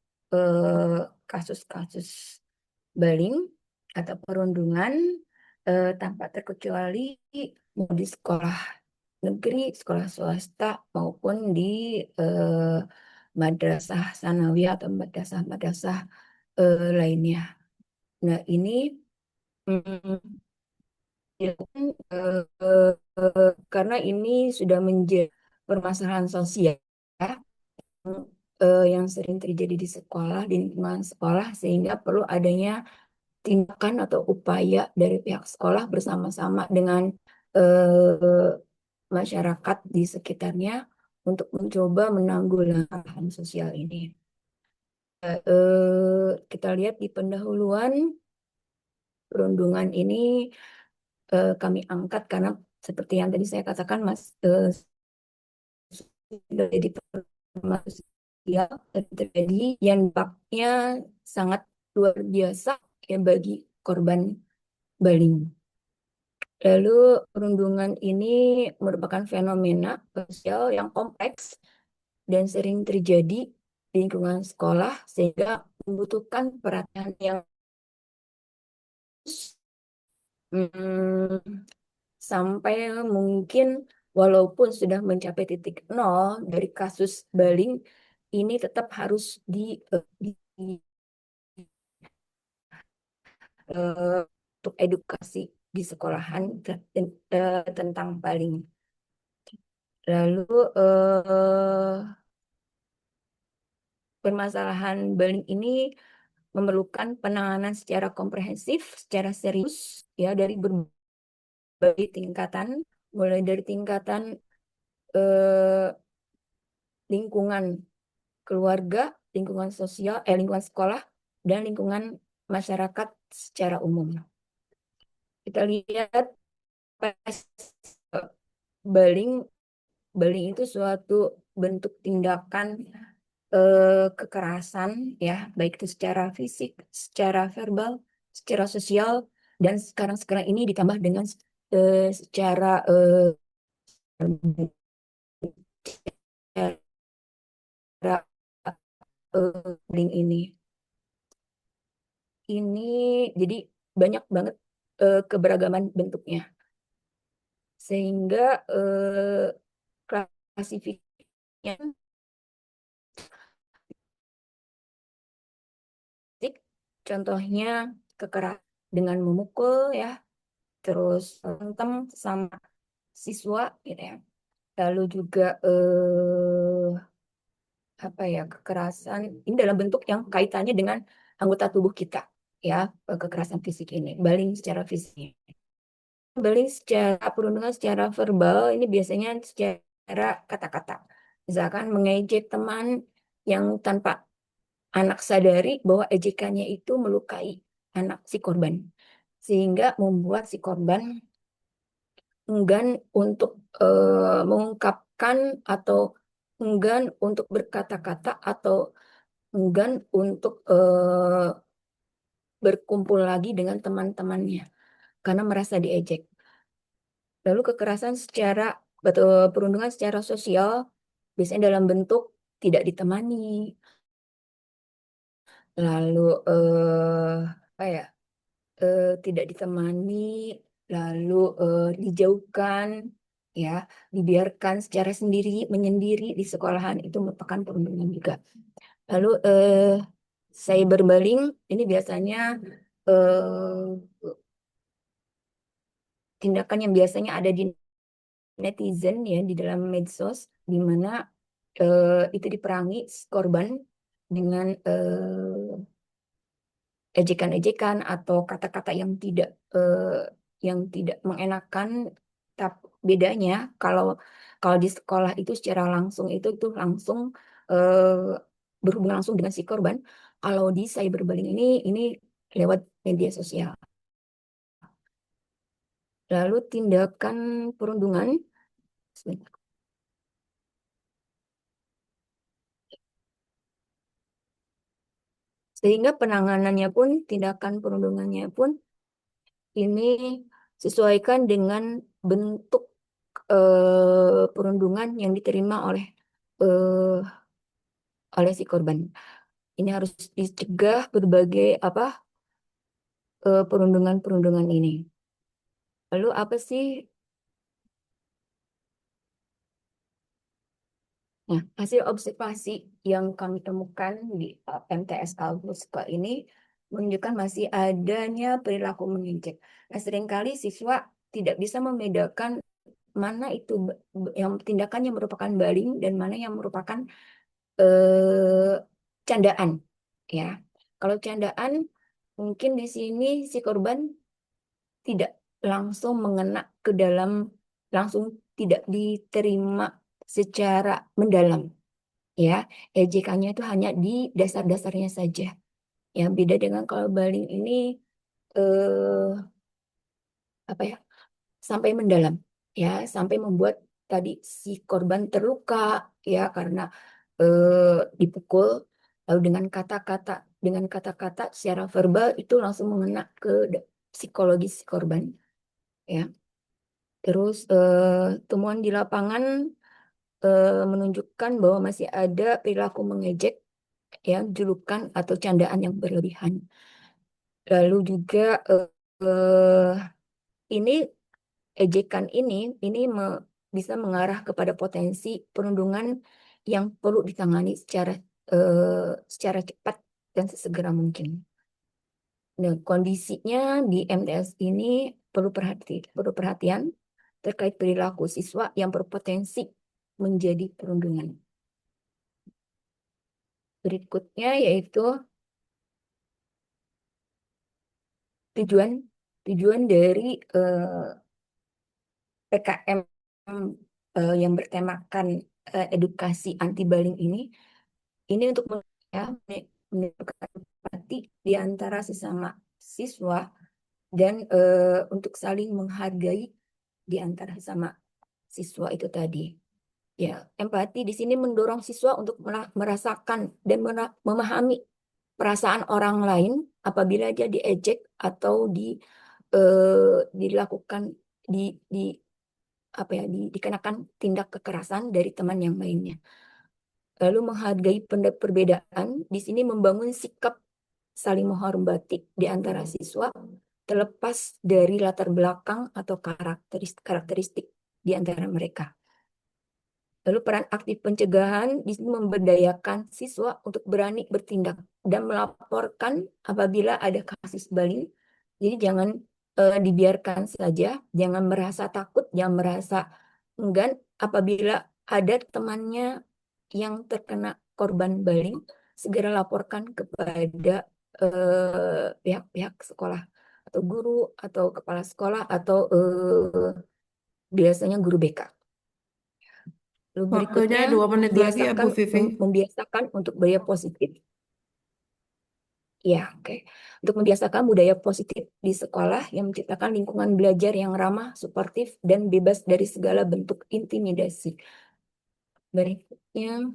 kasus-kasus baling atau perundungan tanpa terkecuali mau di sekolah negeri, sekolah swasta maupun di madrasah sanawiyah atau madrasah-madrasah lainnya. Nah ini dilakukan karena ini sudah menjadi permasalahan sosial yang sering terjadi di sekolah, di lingkungan sekolah, sehingga perlu adanya tindakan atau upaya dari pihak sekolah bersama-sama dengan masyarakat di sekitarnya untuk mencoba menanggulangi sosial ini. Kita lihat di pendahuluan perundungan ini kami angkat karena seperti yang tadi saya katakan Mas sudah jadi sosial terjadi yang dampaknya sangat luar biasa ya bagi korban baling. Lalu perundungan ini merupakan fenomena sosial yang kompleks dan sering terjadi di lingkungan sekolah sehingga membutuhkan perhatian yang sampai mungkin walaupun sudah mencapai titik nol dari kasus baling ini tetap harus untuk edukasi di sekolahan tentang bullying. Lalu permasalahan bullying ini memerlukan penanganan secara komprehensif, secara serius ya dari berbagai tingkatan, mulai dari tingkatan lingkungan keluarga, lingkungan sosial, lingkungan sekolah, dan lingkungan masyarakat secara umum. Kita lihat bullying itu suatu bentuk tindakan kekerasan ya, baik itu secara fisik, secara verbal, secara sosial, dan sekarang ini ditambah dengan secara bullying ini jadi banyak banget keberagaman bentuknya, sehingga klasifikasinya contohnya kekerasan dengan memukul ya, terus berantem sama siswa gitu ya, lalu juga kekerasan ini dalam bentuk yang kaitannya dengan anggota tubuh kita ya, kekerasan fisik ini, bullying secara fisik. Bullying secara perundungan secara verbal ini biasanya secara kata-kata, misalkan mengejek teman yang tanpa anak sadari bahwa ejekannya itu melukai anak si korban, sehingga membuat si korban enggan untuk mengungkapkan atau enggan untuk berkata-kata atau enggan untuk berkumpul lagi dengan teman-temannya karena merasa diejek. Lalu kekerasan perundungan secara sosial biasanya dalam bentuk tidak ditemani, lalu tidak ditemani, lalu dijauhkan, ya, dibiarkan secara menyendiri di sekolahan, itu merupakan perundungan juga. Lalu cyberbullying ini biasanya tindakan yang biasanya ada di netizen ya, di dalam medsos, di mana itu diperangi korban dengan ejekan-ejekan atau kata-kata yang tidak mengenakan. Tapi bedanya kalau di sekolah itu secara langsung itu langsung berhubungan langsung dengan si korban. Kalau di cyberbullying ini lewat media sosial. Lalu tindakan perundungan, sehingga penanganannya pun, tindakan perundungannya pun ini sesuaikan dengan bentuk perundungan yang diterima oleh si korban. Ini harus dicegah berbagai perundungan ini. Lalu apa sih? Nah, hasil observasi yang kami temukan di MTS Albuska ini menunjukkan masih adanya perilaku mengejek. Nah, seringkali siswa tidak bisa membedakan mana itu yang tindakan yang merupakan bullying dan mana yang merupakan candaan, ya. Kalau candaan, mungkin di sini si korban tidak langsung mengena ke dalam, langsung tidak diterima secara mendalam, ya. Ejekannya itu hanya di dasar-dasarnya saja. Ya, beda dengan kalau bullying ini sampai mendalam, ya, sampai membuat tadi si korban terluka, ya, karena dipukul, lalu dengan kata-kata secara verbal itu langsung mengena ke psikologis si korban, ya. Terus temuan di lapangan menunjukkan bahwa masih ada perilaku mengejek, ya, julukan atau candaan yang berlebihan. Lalu juga ini ejekan ini bisa mengarah kepada potensi perundungan yang perlu ditangani secara cepat dan sesegera mungkin. Nah, kondisinya di MTS ini perlu perhatian terkait perilaku siswa yang berpotensi menjadi perundungan. Berikutnya yaitu tujuan dari PKM yang bertemakan edukasi anti bullying ini untuk meningkatkan empati di antara sesama siswa dan untuk saling menghargai di antara sesama siswa itu tadi. Ya, empati di sini mendorong siswa untuk merasakan dan memahami perasaan orang lain apabila dia diejek atau dilakukan dikenakan tindak kekerasan dari teman yang lainnya. Lalu menghargai perbedaan di sini membangun sikap saling menghormati di antara siswa terlepas dari latar belakang atau karakteristik di antara mereka. Lalu peran aktif pencegahan di sini memberdayakan siswa untuk berani bertindak dan melaporkan apabila ada kasus bullying. Jadi jangan dibiarkan saja, jangan merasa takut, jangan merasa enggan apabila ada temannya yang terkena korban bullying, segera laporkan kepada pihak-pihak sekolah atau guru atau kepala sekolah atau biasanya guru BK. Lalu Waktunya berikutnya 2 menit lagi ya Bu Vivi. membiasakan untuk budaya positif. Ya, oke. Untuk membiasakan budaya positif di sekolah yang menciptakan lingkungan belajar yang ramah, suportif, dan bebas dari segala bentuk intimidasi. Berikutnya,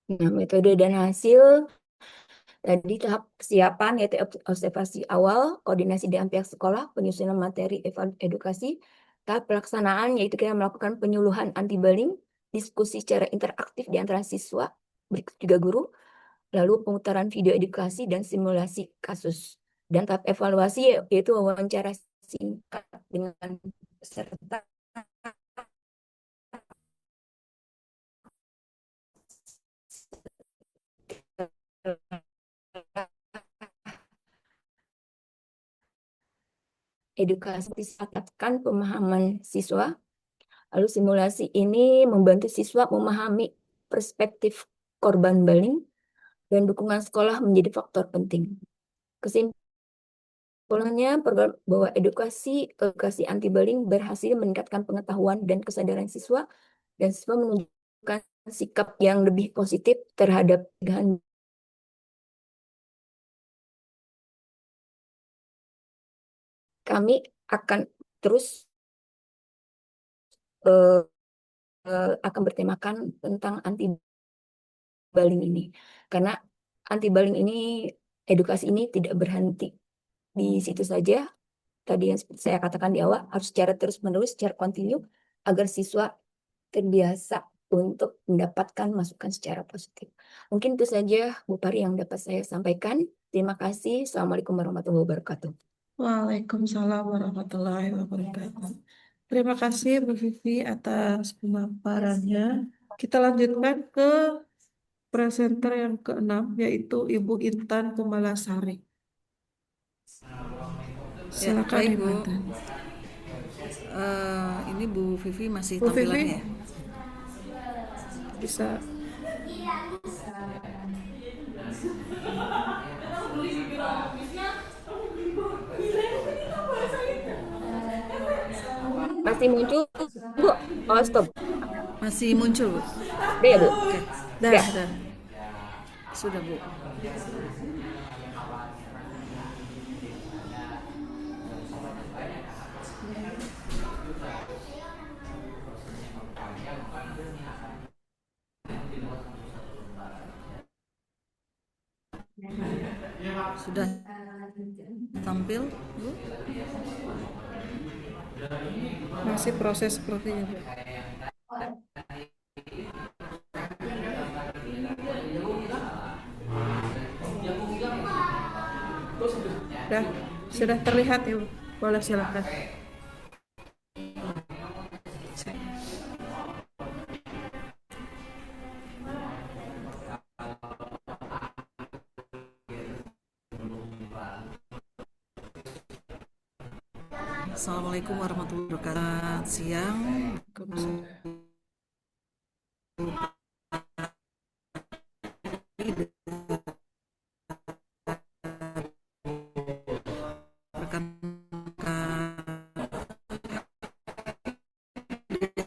nah, metode dan hasil. Tadi tahap kesiapan yaitu observasi awal, koordinasi dengan pihak sekolah, penyusunan materi edukasi. Tahap pelaksanaan yaitu kita melakukan penyuluhan anti bullying, diskusi secara interaktif di antara siswa, berikut juga guru, lalu pemutaran video edukasi dan simulasi kasus. Dan tahap evaluasi yaitu wawancara singkat dengan peserta edukasi disatukan pemahaman siswa. Lalu simulasi ini membantu siswa memahami perspektif korban bullying dan dukungan sekolah menjadi faktor penting. Kesimpulannya bahwa edukasi anti bullying berhasil meningkatkan pengetahuan dan kesadaran siswa dan siswa menunjukkan sikap yang lebih positif terhadap pencegahan. Kami akan terus akan bertemakan tentang anti bullying ini, karena anti bullying ini, edukasi ini tidak berhenti di situ saja. Tadi yang seperti saya katakan di awal, harus secara terus-menerus, secara kontinu, agar siswa terbiasa untuk mendapatkan masukan secara positif. Mungkin itu saja Bu Pari yang dapat saya sampaikan. Terima kasih. Assalamualaikum warahmatullahi wabarakatuh. Waalaikumsalam warahmatullahi wabarakatuh. Terima kasih Bu Vivi atas pemaparannya. Kita lanjutkan ke presenter yang ke-6 yaitu Ibu Intan Kumalasari. Silakan baik, Ibu Bu. Intan. Ini Bu Vivi masih Bu Vivi, tampilannya. bisa Masih muncul, Bu? Oh, stop. Masih muncul, Bu. Udah ya, Bu? Oke. Dah. Sudah, Bu. Sudah tampil, Bu? masih proses sepertinya Bu. Sudah terlihat ya Bu. Boleh silakan. Assalamualaikum warahmatullahi wabarakatuh. Siang.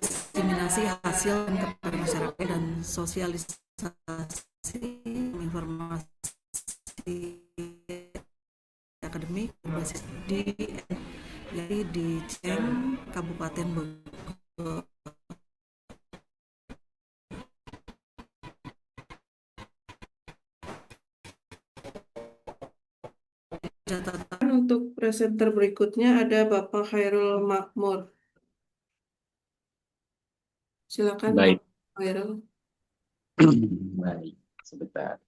Diseminasi hasil kepada masyarakat dan sosialisasi informasi akademik berbasis di Ceng, Kabupaten Bogor. Catatan untuk presenter berikutnya ada Bapak Khairul Makmur. Silakan Baik. Bapak Khairul. Baik, sebentar.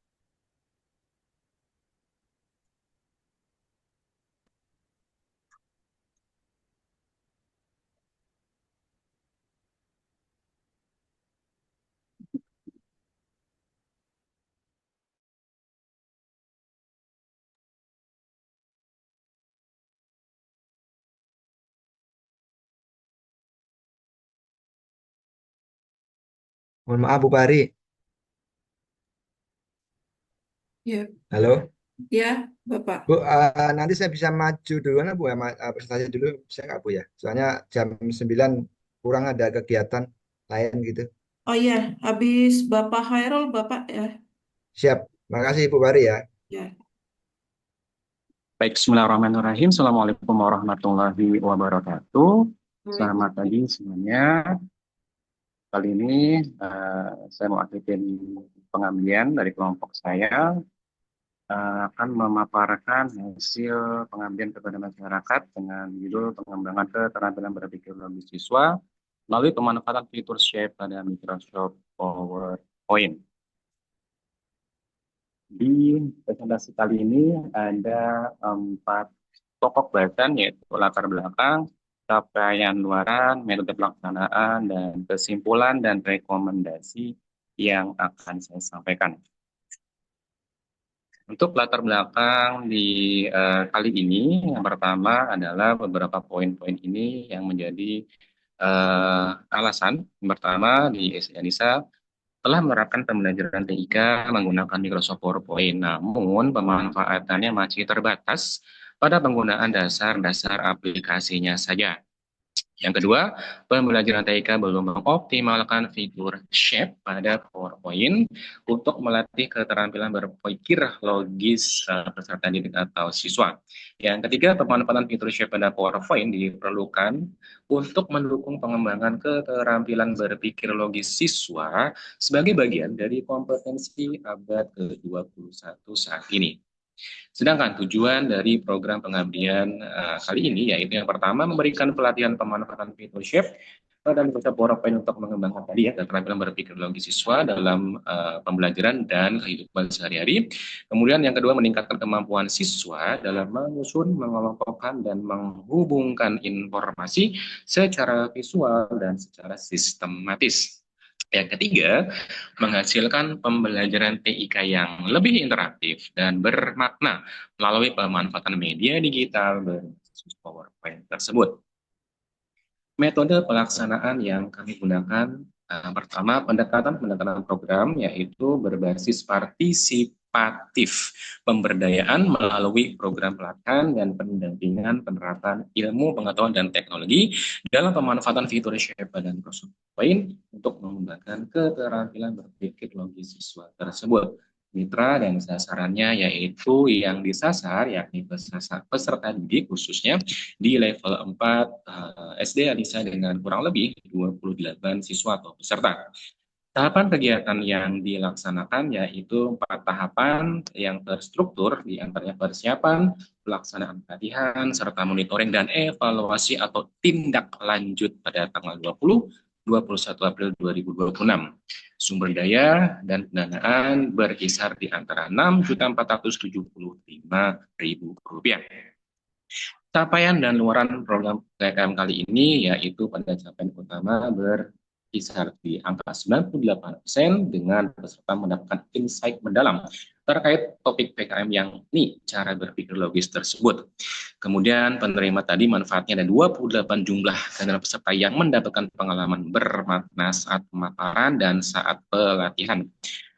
Mohon maaf Bu Pari. Ya, Halo. ya Bapak. Bu, nanti saya bisa maju duluan Bu ya, presentasi dulu bisa nggak Bu ya? Soalnya jam 9 kurang ada kegiatan lain gitu. Oh iya, habis Bapak Khairul, Bapak ya. Siap. Makasih Bu Pari ya. Ya. Baik, bismillahirrahmanirrahim. Assalamualaikum warahmatullahi wabarakatuh. Selamat pagi semuanya. Kali ini saya mau aktifin pengambilan dari kelompok saya akan memaparkan hasil pengambilan kepada masyarakat dengan judul pengembangan keterampilan berpikir logis siswa melalui pemanfaatan fitur Shape pada Microsoft PowerPoint. Di presentasi kali ini ada 4 pokok bahasan, yaitu latar belakang, capaian luaran, metode pelaksanaan, dan kesimpulan dan rekomendasi yang akan saya sampaikan. Untuk latar belakang di kali ini, yang pertama adalah beberapa poin-poin ini yang menjadi alasan. Yang pertama, di Yanisa telah menerapkan pembelajaran TIK menggunakan Microsoft PowerPoint, namun pemanfaatannya masih terbatas pada penggunaan dasar-dasar aplikasinya saja. Yang kedua, pembelajaran TIK belum mengoptimalkan fitur Shape pada PowerPoint untuk melatih keterampilan berpikir logis peserta didik atau siswa. Yang ketiga, pemanfaatan fitur Shape pada PowerPoint diperlukan untuk mendukung pengembangan keterampilan berpikir logis siswa sebagai bagian dari kompetensi abad ke-21 saat ini. Sedangkan tujuan dari program pengabdian kali ini yaitu yang pertama memberikan pelatihan pemanfaatan fitur Shape pada Microsoft PowerPoint untuk mengembangkan tadi ya keterampilan berpikir logis siswa dalam pembelajaran dan kehidupan sehari-hari. Kemudian yang kedua meningkatkan kemampuan siswa dalam menyusun, mengelompokkan dan menghubungkan informasi secara visual dan secara sistematis. Yang ketiga, menghasilkan pembelajaran TIK yang lebih interaktif dan bermakna melalui pemanfaatan media digital berbasis PowerPoint tersebut. Metode pelaksanaan yang kami gunakan pertama, pendekatan program yaitu berbasis partisipatif, pemberdayaan melalui program pelatihan dan pendampingan penerapan ilmu, pengetahuan, dan teknologi dalam pemanfaatan fitur Shape dan Microsoft PowerPoint untuk mengembangkan keterampilan berpikir logis siswa tersebut. Mitra dan sasarannya yaitu yang disasar yakni peserta didik khususnya di level 4 SD Yanisa dengan kurang lebih 28 siswa atau peserta. Tahapan kegiatan yang dilaksanakan yaitu 4 tahapan yang terstruktur, di antaranya persiapan, pelaksanaan pelatihan, serta monitoring dan evaluasi atau tindak lanjut pada tanggal 21 April 2026. Sumber daya dan pendanaan berkisar di antara Rp6.475.000. Capaian dan luaran program PKM kali ini yaitu pada capaian utama berkisar di angka 98% dengan peserta mendapatkan insight mendalam terkait topik PKM yang ini cara berpikir logis tersebut. Kemudian penerima tadi manfaatnya ada 28 jumlah dan peserta yang mendapatkan pengalaman bermakna saat pemaparan dan saat pelatihan.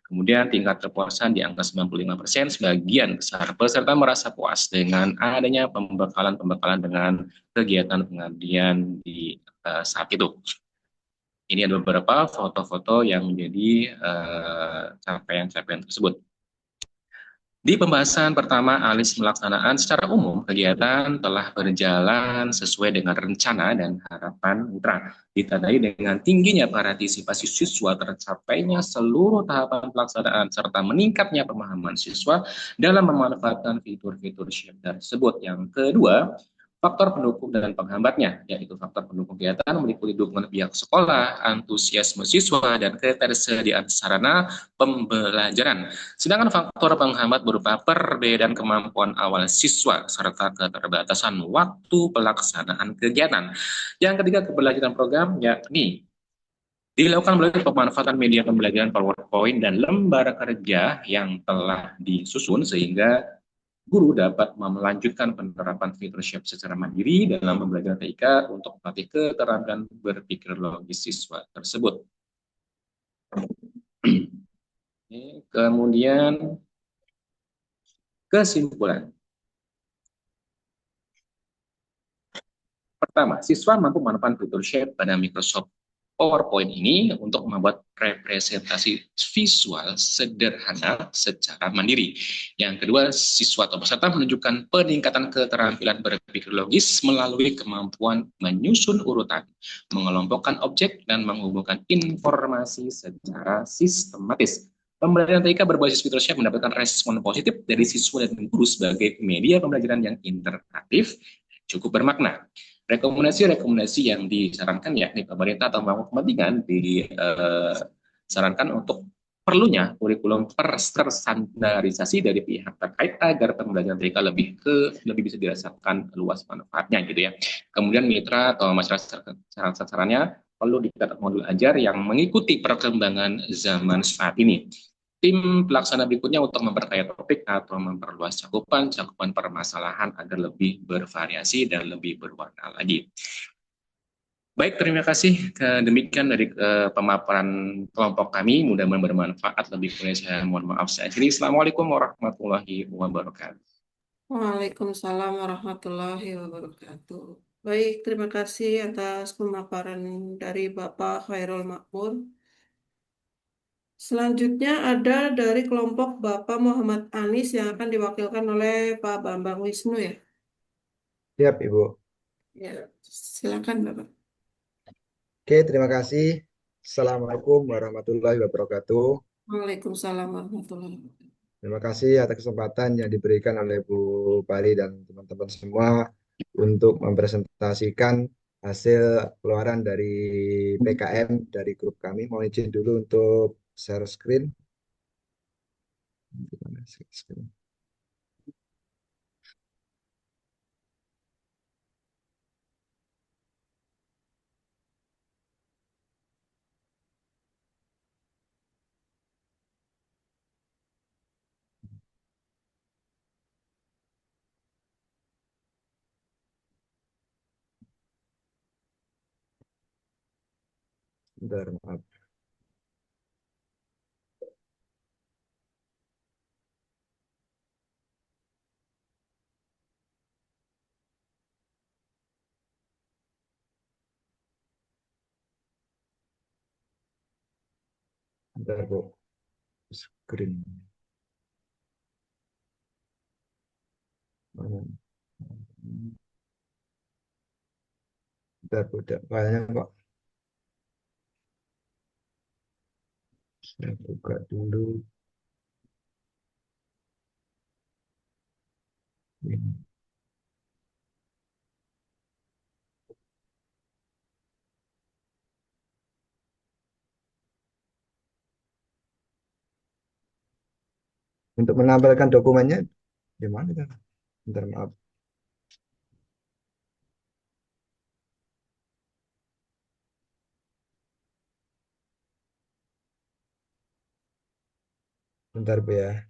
Kemudian tingkat kepuasan di angka 95%, sebagian besar peserta merasa puas dengan adanya pembekalan-pembekalan dengan kegiatan pengabdian di saat itu. Ini ada beberapa foto-foto yang menjadi capaian-capaian tersebut. Di pembahasan pertama, alis melaksanaan secara umum, kegiatan telah berjalan sesuai dengan rencana dan harapan mitra. Ditandai dengan tingginya partisipasi siswa, tercapainya seluruh tahapan pelaksanaan, serta meningkatnya pemahaman siswa dalam memanfaatkan fitur-fitur SHIFT tersebut. Yang kedua, faktor pendukung dan penghambatnya, yaitu faktor pendukung kegiatan meliputi dukungan pihak sekolah, antusiasme siswa, dan ketersediaan sarana pembelajaran. Sedangkan faktor penghambat berupa perbedaan kemampuan awal siswa serta keterbatasan waktu pelaksanaan kegiatan. Yang ketiga, keberlanjutan program yakni dilakukan melalui pemanfaatan media pembelajaran PowerPoint dan lembar kerja yang telah disusun sehingga guru dapat melanjutkan penerapan fitur SHIFT secara mandiri dalam pembelajaran TIK untuk melatih keterampilan berpikir logis siswa tersebut. Kemudian kesimpulan. Pertama, siswa mampu memanfaatkan fitur SHIFT pada Microsoft PowerPoint ini untuk membuat representasi visual sederhana secara mandiri. Yang kedua, siswa atau peserta menunjukkan peningkatan keterampilan berpikir logis melalui kemampuan menyusun urutan, mengelompokkan objek, dan menghubungkan informasi secara sistematis. Pembelajaran TIK berbasis fitur SHIFT mendapatkan respon positif dari siswa dan guru sebagai media pembelajaran yang interaktif, cukup bermakna. Rekomendasi-rekomendasi yang disarankan yakni pemerintah atau pemangku kepentingan disarankan untuk perlunya kurikulum terstandarisasi dari pihak terkait agar pembelajaran TIK lebih bisa dirasakan luas manfaatnya gitu ya. Kemudian mitra atau masyarakat sasarannya perlu dicatat modul ajar yang mengikuti perkembangan zaman saat ini. Tim pelaksana berikutnya untuk memperkaya topik atau memperluas cakupan permasalahan agar lebih bervariasi dan lebih berwarna lagi. Baik, terima kasih. Demikian dari pemaparan kelompok kami. Mudah-mudahan bermanfaat. Lebih kurang saya mohon maaf saya akhiri. Assalamualaikum warahmatullahi wabarakatuh. Waalaikumsalam warahmatullahi wabarakatuh. Baik, terima kasih atas pemaparan dari Bapak Khairul Makmur. Selanjutnya ada dari kelompok Bapak Muhammad Anis yang akan diwakilkan oleh Pak Bambang Wisnu ya. Siap, Ibu. Ya, silakan Bapak. Oke, terima kasih. Assalamualaikum warahmatullahi wabarakatuh. Waalaikumsalam warahmatullahi wabarakatuh. Terima kasih atas kesempatan yang diberikan oleh Bu Pari dan teman-teman semua untuk mempresentasikan hasil keluaran dari PKM dari grup kami. Mohon izin dulu untuk share screen. Bentar, maaf. Bentar, Bu. Screen. Mana? Bentar, Bu. Banyak kok. Saya buka dulu. Ini. Untuk menampilkan dokumennya di mana kan? Bentar, maaf. Bentar Bu ya.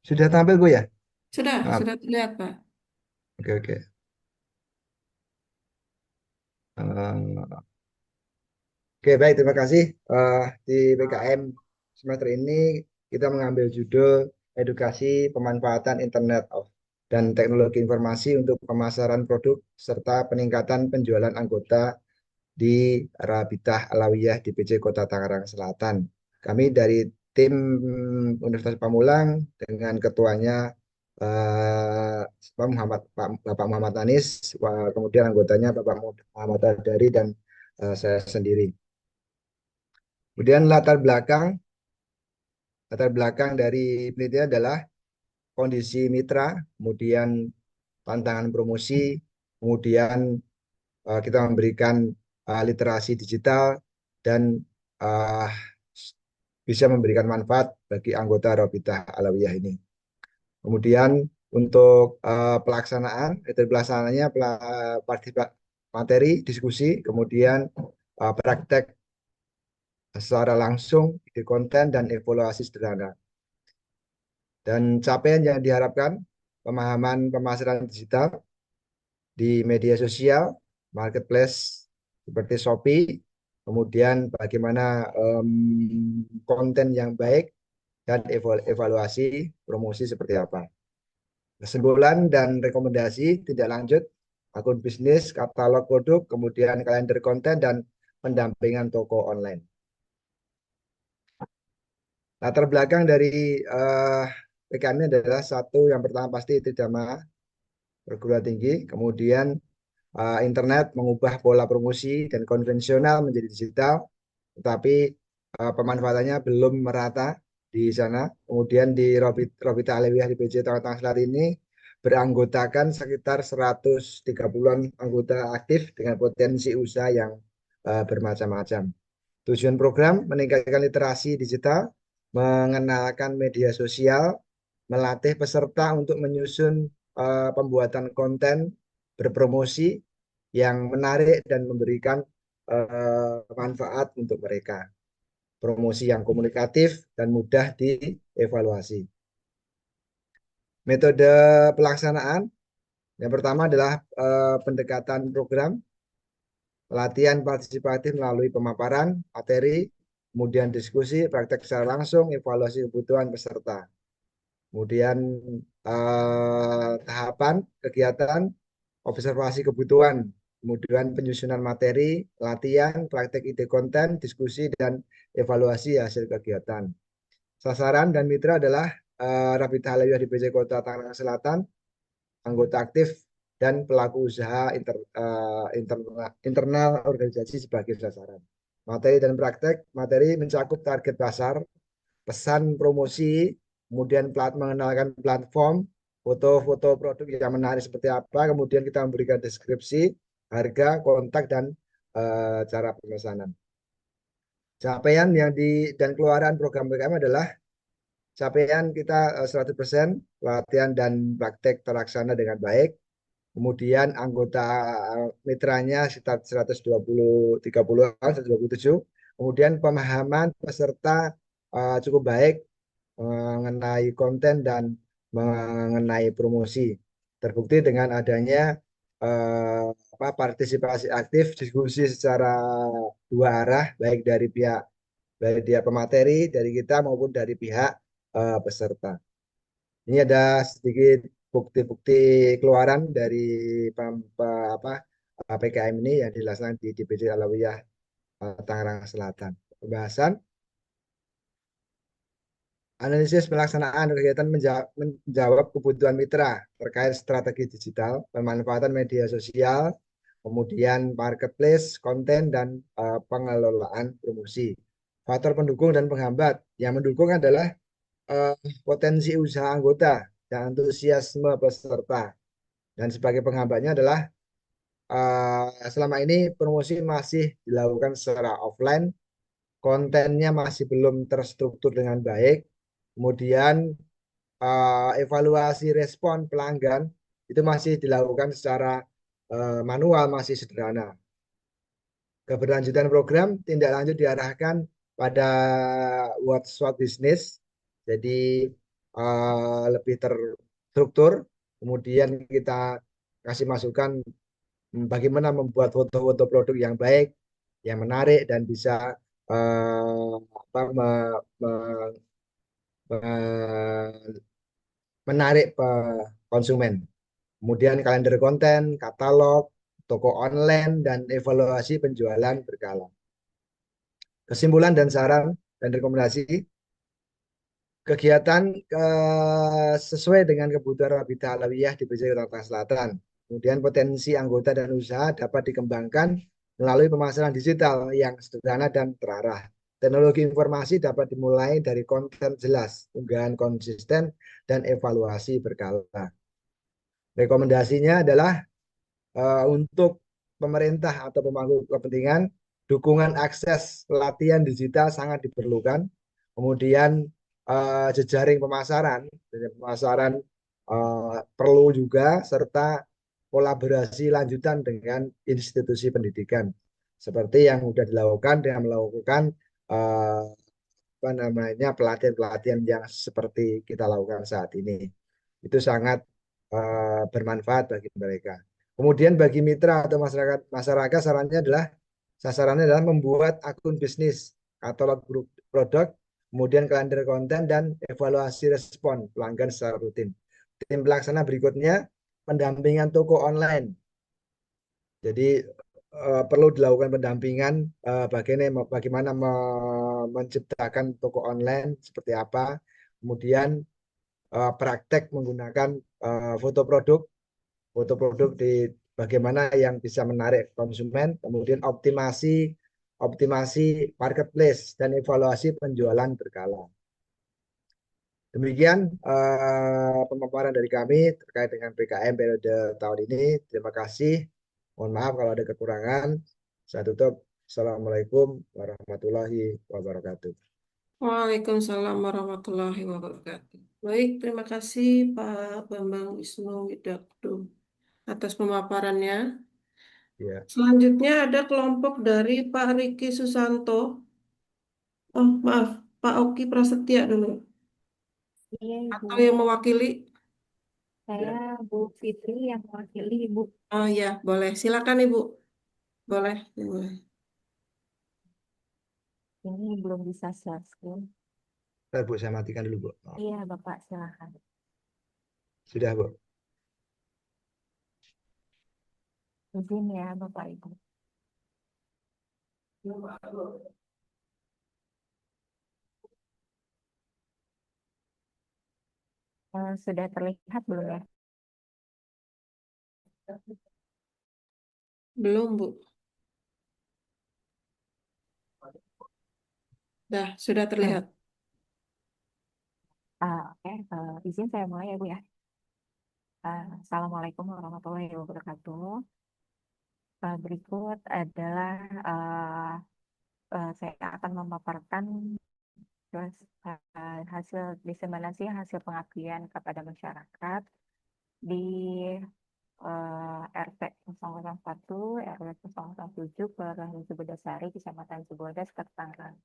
Sudah tampil Bu ya? Maaf. Sudah terlihat, Pak. Oke, oke. Eh, Oke, baik, terima kasih. Di PKM semester ini kita mengambil judul Edukasi Pemanfaatan Internet of dan Teknologi Informasi untuk Pemasaran Produk serta Peningkatan Penjualan Anggota di Rabitah Alawiyah DPC Kota Tangerang Selatan. Kami dari tim Universitas Pamulang dengan ketuanya Bapak Muhammad Anis, kemudian anggotanya Bapak Muhammad Adari dan saya sendiri. Kemudian latar belakang dari penelitian adalah kondisi mitra, kemudian tantangan promosi, kemudian kita memberikan literasi digital dan uh, bisa memberikan manfaat bagi anggota Rabitah Alawiyah ini. Kemudian untuk pelaksanaannya materi, diskusi, kemudian praktek secara langsung, ide konten, dan evaluasi sederhana. Dan capaian yang diharapkan, pemahaman pemasaran digital di media sosial, marketplace seperti Shopee, kemudian bagaimana konten yang baik, dan evaluasi promosi seperti apa. Kesimpulan dan rekomendasi tindak lanjut, akun bisnis, katalog produk, kemudian kalender konten, dan pendampingan toko online. Latar belakang dari PKM ini adalah satu, yang pertama pasti Tridharma perguruan tinggi, kemudian internet mengubah pola promosi dan konvensional menjadi digital, tetapi pemanfaatannya belum merata di sana. Kemudian di Rabitah Alawiyah di PJ Tangerang Selatan ini beranggotakan sekitar 130-an anggota aktif dengan potensi usaha yang bermacam-macam. Tujuan program meningkatkan literasi digital, mengenalkan media sosial, melatih peserta untuk menyusun pembuatan konten berpromosi yang menarik dan memberikan manfaat untuk mereka. Promosi yang komunikatif dan mudah dievaluasi. Metode pelaksanaan yang pertama adalah pendekatan program, pelatihan partisipatif melalui pemaparan, materi, kemudian diskusi, praktek secara langsung, evaluasi kebutuhan peserta. Kemudian tahapan kegiatan, observasi kebutuhan, kemudian penyusunan materi, latihan, praktek ide konten, diskusi, dan evaluasi hasil kegiatan. Sasaran dan mitra adalah Rabitah Alawiyah di PJ Kota Tangerang Selatan, anggota aktif, dan pelaku usaha internal organisasi sebagai sasaran. Materi dan praktek, materi mencakup target pasar, pesan promosi, kemudian mengenalkan platform, foto-foto produk yang menarik seperti apa, kemudian kita memberikan deskripsi, harga, kontak, dan cara pemesanan. Capaian dan keluaran program PKM adalah capaian kita 100%, latihan dan praktek terlaksana dengan baik. Kemudian anggota mitranya sekitar 130-127. Kemudian pemahaman peserta cukup baik mengenai konten dan mengenai promosi. Terbukti dengan adanya partisipasi aktif, diskusi secara dua arah, baik dari pihak pemateri, dari kita maupun dari pihak peserta. Ini ada sedikit bukti-bukti keluaran dari PKM ini yang dilaksanakan di DPC Alawiyah Tangerang Selatan. Pembahasan analisis pelaksanaan kegiatan menjawab kebutuhan mitra terkait strategi digital, pemanfaatan media sosial, kemudian marketplace, konten, dan pengelolaan promosi. Faktor pendukung dan penghambat. Yang mendukung adalah eh, potensi usaha anggota dan antusiasme peserta. Dan sebagai penghambatnya adalah selama ini promosi masih dilakukan secara offline, kontennya masih belum terstruktur dengan baik, kemudian evaluasi respon pelanggan itu masih dilakukan secara manual, masih sederhana. Keberlanjutan program tindak lanjut diarahkan pada what business, jadi lebih terstruktur. Kemudian kita kasih masukan bagaimana membuat foto-foto produk yang baik, yang menarik dan bisa apa, menarik konsumen. Kemudian kalender konten, katalog, toko online, dan evaluasi penjualan berkala. Kesimpulan dan saran dan rekomendasi, kegiatan sesuai dengan kebutuhan Rabita Alawiyah di PJ Kota Selatan. Kemudian potensi anggota dan usaha dapat dikembangkan melalui pemasaran digital yang sederhana dan terarah. Teknologi informasi dapat dimulai dari konten jelas, unggahan konsisten, dan evaluasi berkala. Rekomendasinya adalah untuk pemerintah atau pemangku kepentingan, dukungan akses pelatihan digital sangat diperlukan. Kemudian jejaring pemasaran perlu juga, serta kolaborasi lanjutan dengan institusi pendidikan seperti yang sudah dilakukan dengan melakukan pelatihan-pelatihan yang seperti kita lakukan saat ini. Itu sangat bermanfaat bagi mereka. Kemudian bagi mitra atau masyarakat sasarannya adalah membuat akun bisnis, katalog produk, kemudian kalender konten, dan evaluasi respon pelanggan secara rutin. Tim pelaksana berikutnya pendampingan toko online. Jadi perlu dilakukan pendampingan bagaimana menciptakan toko online seperti apa, kemudian praktek menggunakan foto produk di bagaimana yang bisa menarik konsumen, kemudian optimasi marketplace dan evaluasi penjualan berkala. Demikian pemaparan dari kami terkait dengan PKM periode tahun ini. Terima kasih. Mohon maaf kalau ada kekurangan. Saya tutup. Assalamualaikum warahmatullahi wabarakatuh. Waalaikumsalam warahmatullahi wabarakatuh. Baik, terima kasih Pak Bambang Wisnu Widakdo atas pemaparannya. Ya. Selanjutnya ada kelompok dari Pak Riki Susanto. Oh, maaf, Pak Oki Prasetya dulu. Iya, Ibu. Atau yang mewakili. Saya Bu Fitri yang mewakili Ibu. Oh ya, boleh. Silakan Ibu. Boleh. Boleh. Ini belum bisa share screen. Bu, saya matikan dulu, Bu. Iya, Bapak, silakan. Sudah, Bu. Izin ya, Bapak Ibu. Sudah terlihat belum ya? Belum, Bu. Sudah terlihat. Oke, izin saya mulai ya, Bu ya. Assalamualaikum warahmatullahi wabarakatuh. Berikut adalah saya akan memaparkan hasil diseminasi hasil pengabdian kepada masyarakat di RT 001, RW 007, Kelurahan Cibodasari, Kecamatan Cibodas, Tangerang.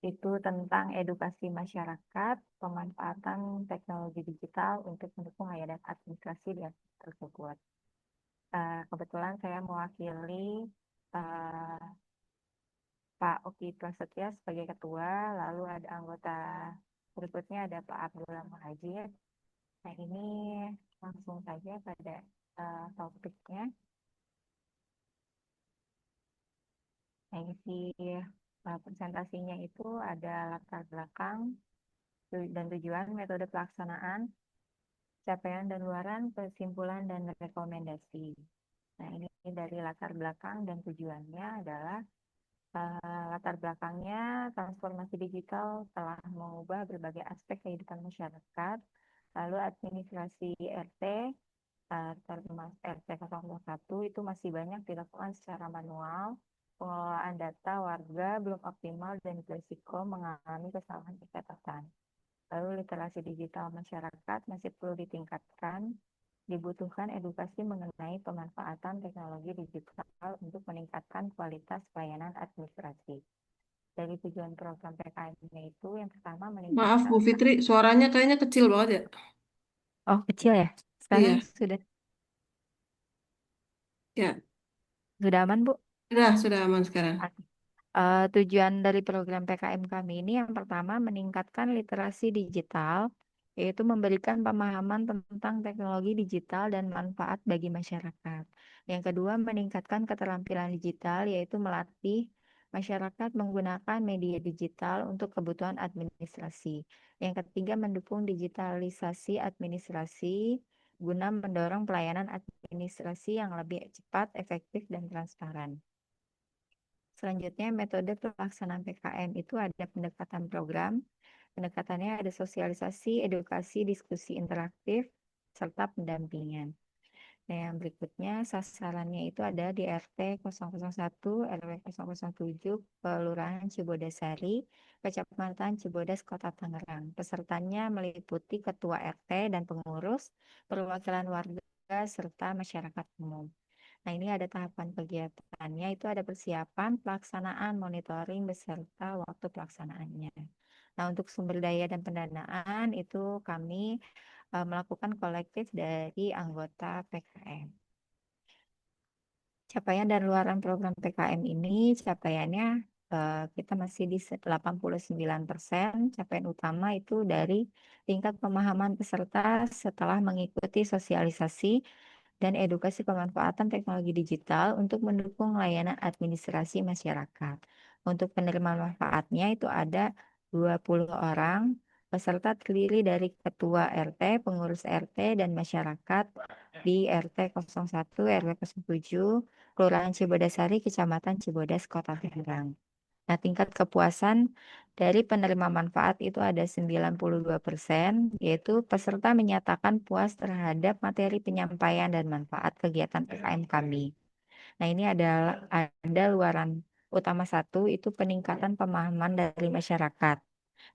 Itu tentang edukasi masyarakat, pemanfaatan teknologi digital untuk mendukung layanan administrasi di RT tersebut. Kebetulan saya mewakili Pak Oki Prasetya sebagai ketua, lalu ada anggota berikutnya ada Pak Abdullah Muhajir. Nah, ini langsung saja pada topiknya. Nah, isi presentasinya itu ada latar belakang dan tujuan, metode pelaksanaan, capaian dan luaran, kesimpulan dan rekomendasi. Nah, ini dari latar belakang dan tujuannya adalah Latar belakangnya, transformasi digital telah mengubah berbagai aspek kehidupan masyarakat. Lalu administrasi RT, termasuk RT 021 itu masih banyak dilakukan secara manual. Pengelolaan data warga belum optimal dan berisiko mengalami kesalahan pencatatan. Lalu literasi digital masyarakat masih perlu ditingkatkan. Dibutuhkan edukasi mengenai pemanfaatan teknologi digital untuk meningkatkan kualitas pelayanan administrasi. Dari tujuan program PKM itu yang pertama Maaf meningkatkan. Bu Fitri, suaranya kayaknya kecil banget ya. Oh, kecil ya? Sekarang Iya, ya. sudah aman, Bu? Sudah aman sekarang. Tujuan dari program PKM kami ini yang pertama meningkatkan literasi digital, yaitu memberikan pemahaman tentang teknologi digital dan manfaat bagi masyarakat. Yang kedua, meningkatkan keterampilan digital, yaitu melatih masyarakat menggunakan media digital untuk kebutuhan administrasi. Yang ketiga, mendukung digitalisasi administrasi guna mendorong pelayanan administrasi yang lebih cepat, efektif, dan transparan. Selanjutnya, metode pelaksanaan PKM itu ada pendekatan program. Pendekatannya ada sosialisasi, edukasi, diskusi interaktif, serta pendampingan. Nah, yang berikutnya sasarannya itu ada di RT 001, RW 007, Kelurahan Cibodasari, Kecamatan Cibodas, Kota Tangerang. Pesertanya meliputi ketua RT dan pengurus, perwakilan warga, serta masyarakat umum. Nah, ini ada tahapan kegiatannya, itu ada persiapan, pelaksanaan, monitoring, beserta waktu pelaksanaannya. Nah, untuk sumber daya dan pendanaan itu kami melakukan kolektif dari anggota PKM. Capaian dan luaran program PKM ini, capaiannya kita masih di 89%. Capaian utama itu dari tingkat pemahaman peserta setelah mengikuti sosialisasi dan edukasi pemanfaatan teknologi digital untuk mendukung layanan administrasi masyarakat. Untuk penerima manfaatnya itu ada 20 orang, peserta terdiri dari ketua RT, pengurus RT, dan masyarakat di RT 01, RW 07, Kelurahan Cibodasari, Kecamatan Cibodas, Kota Tangerang. Nah, tingkat kepuasan dari penerima manfaat itu ada 92%, yaitu peserta menyatakan puas terhadap materi penyampaian dan manfaat kegiatan PKM kami. Nah, ini ada luaran utama satu, itu peningkatan pemahaman dari masyarakat.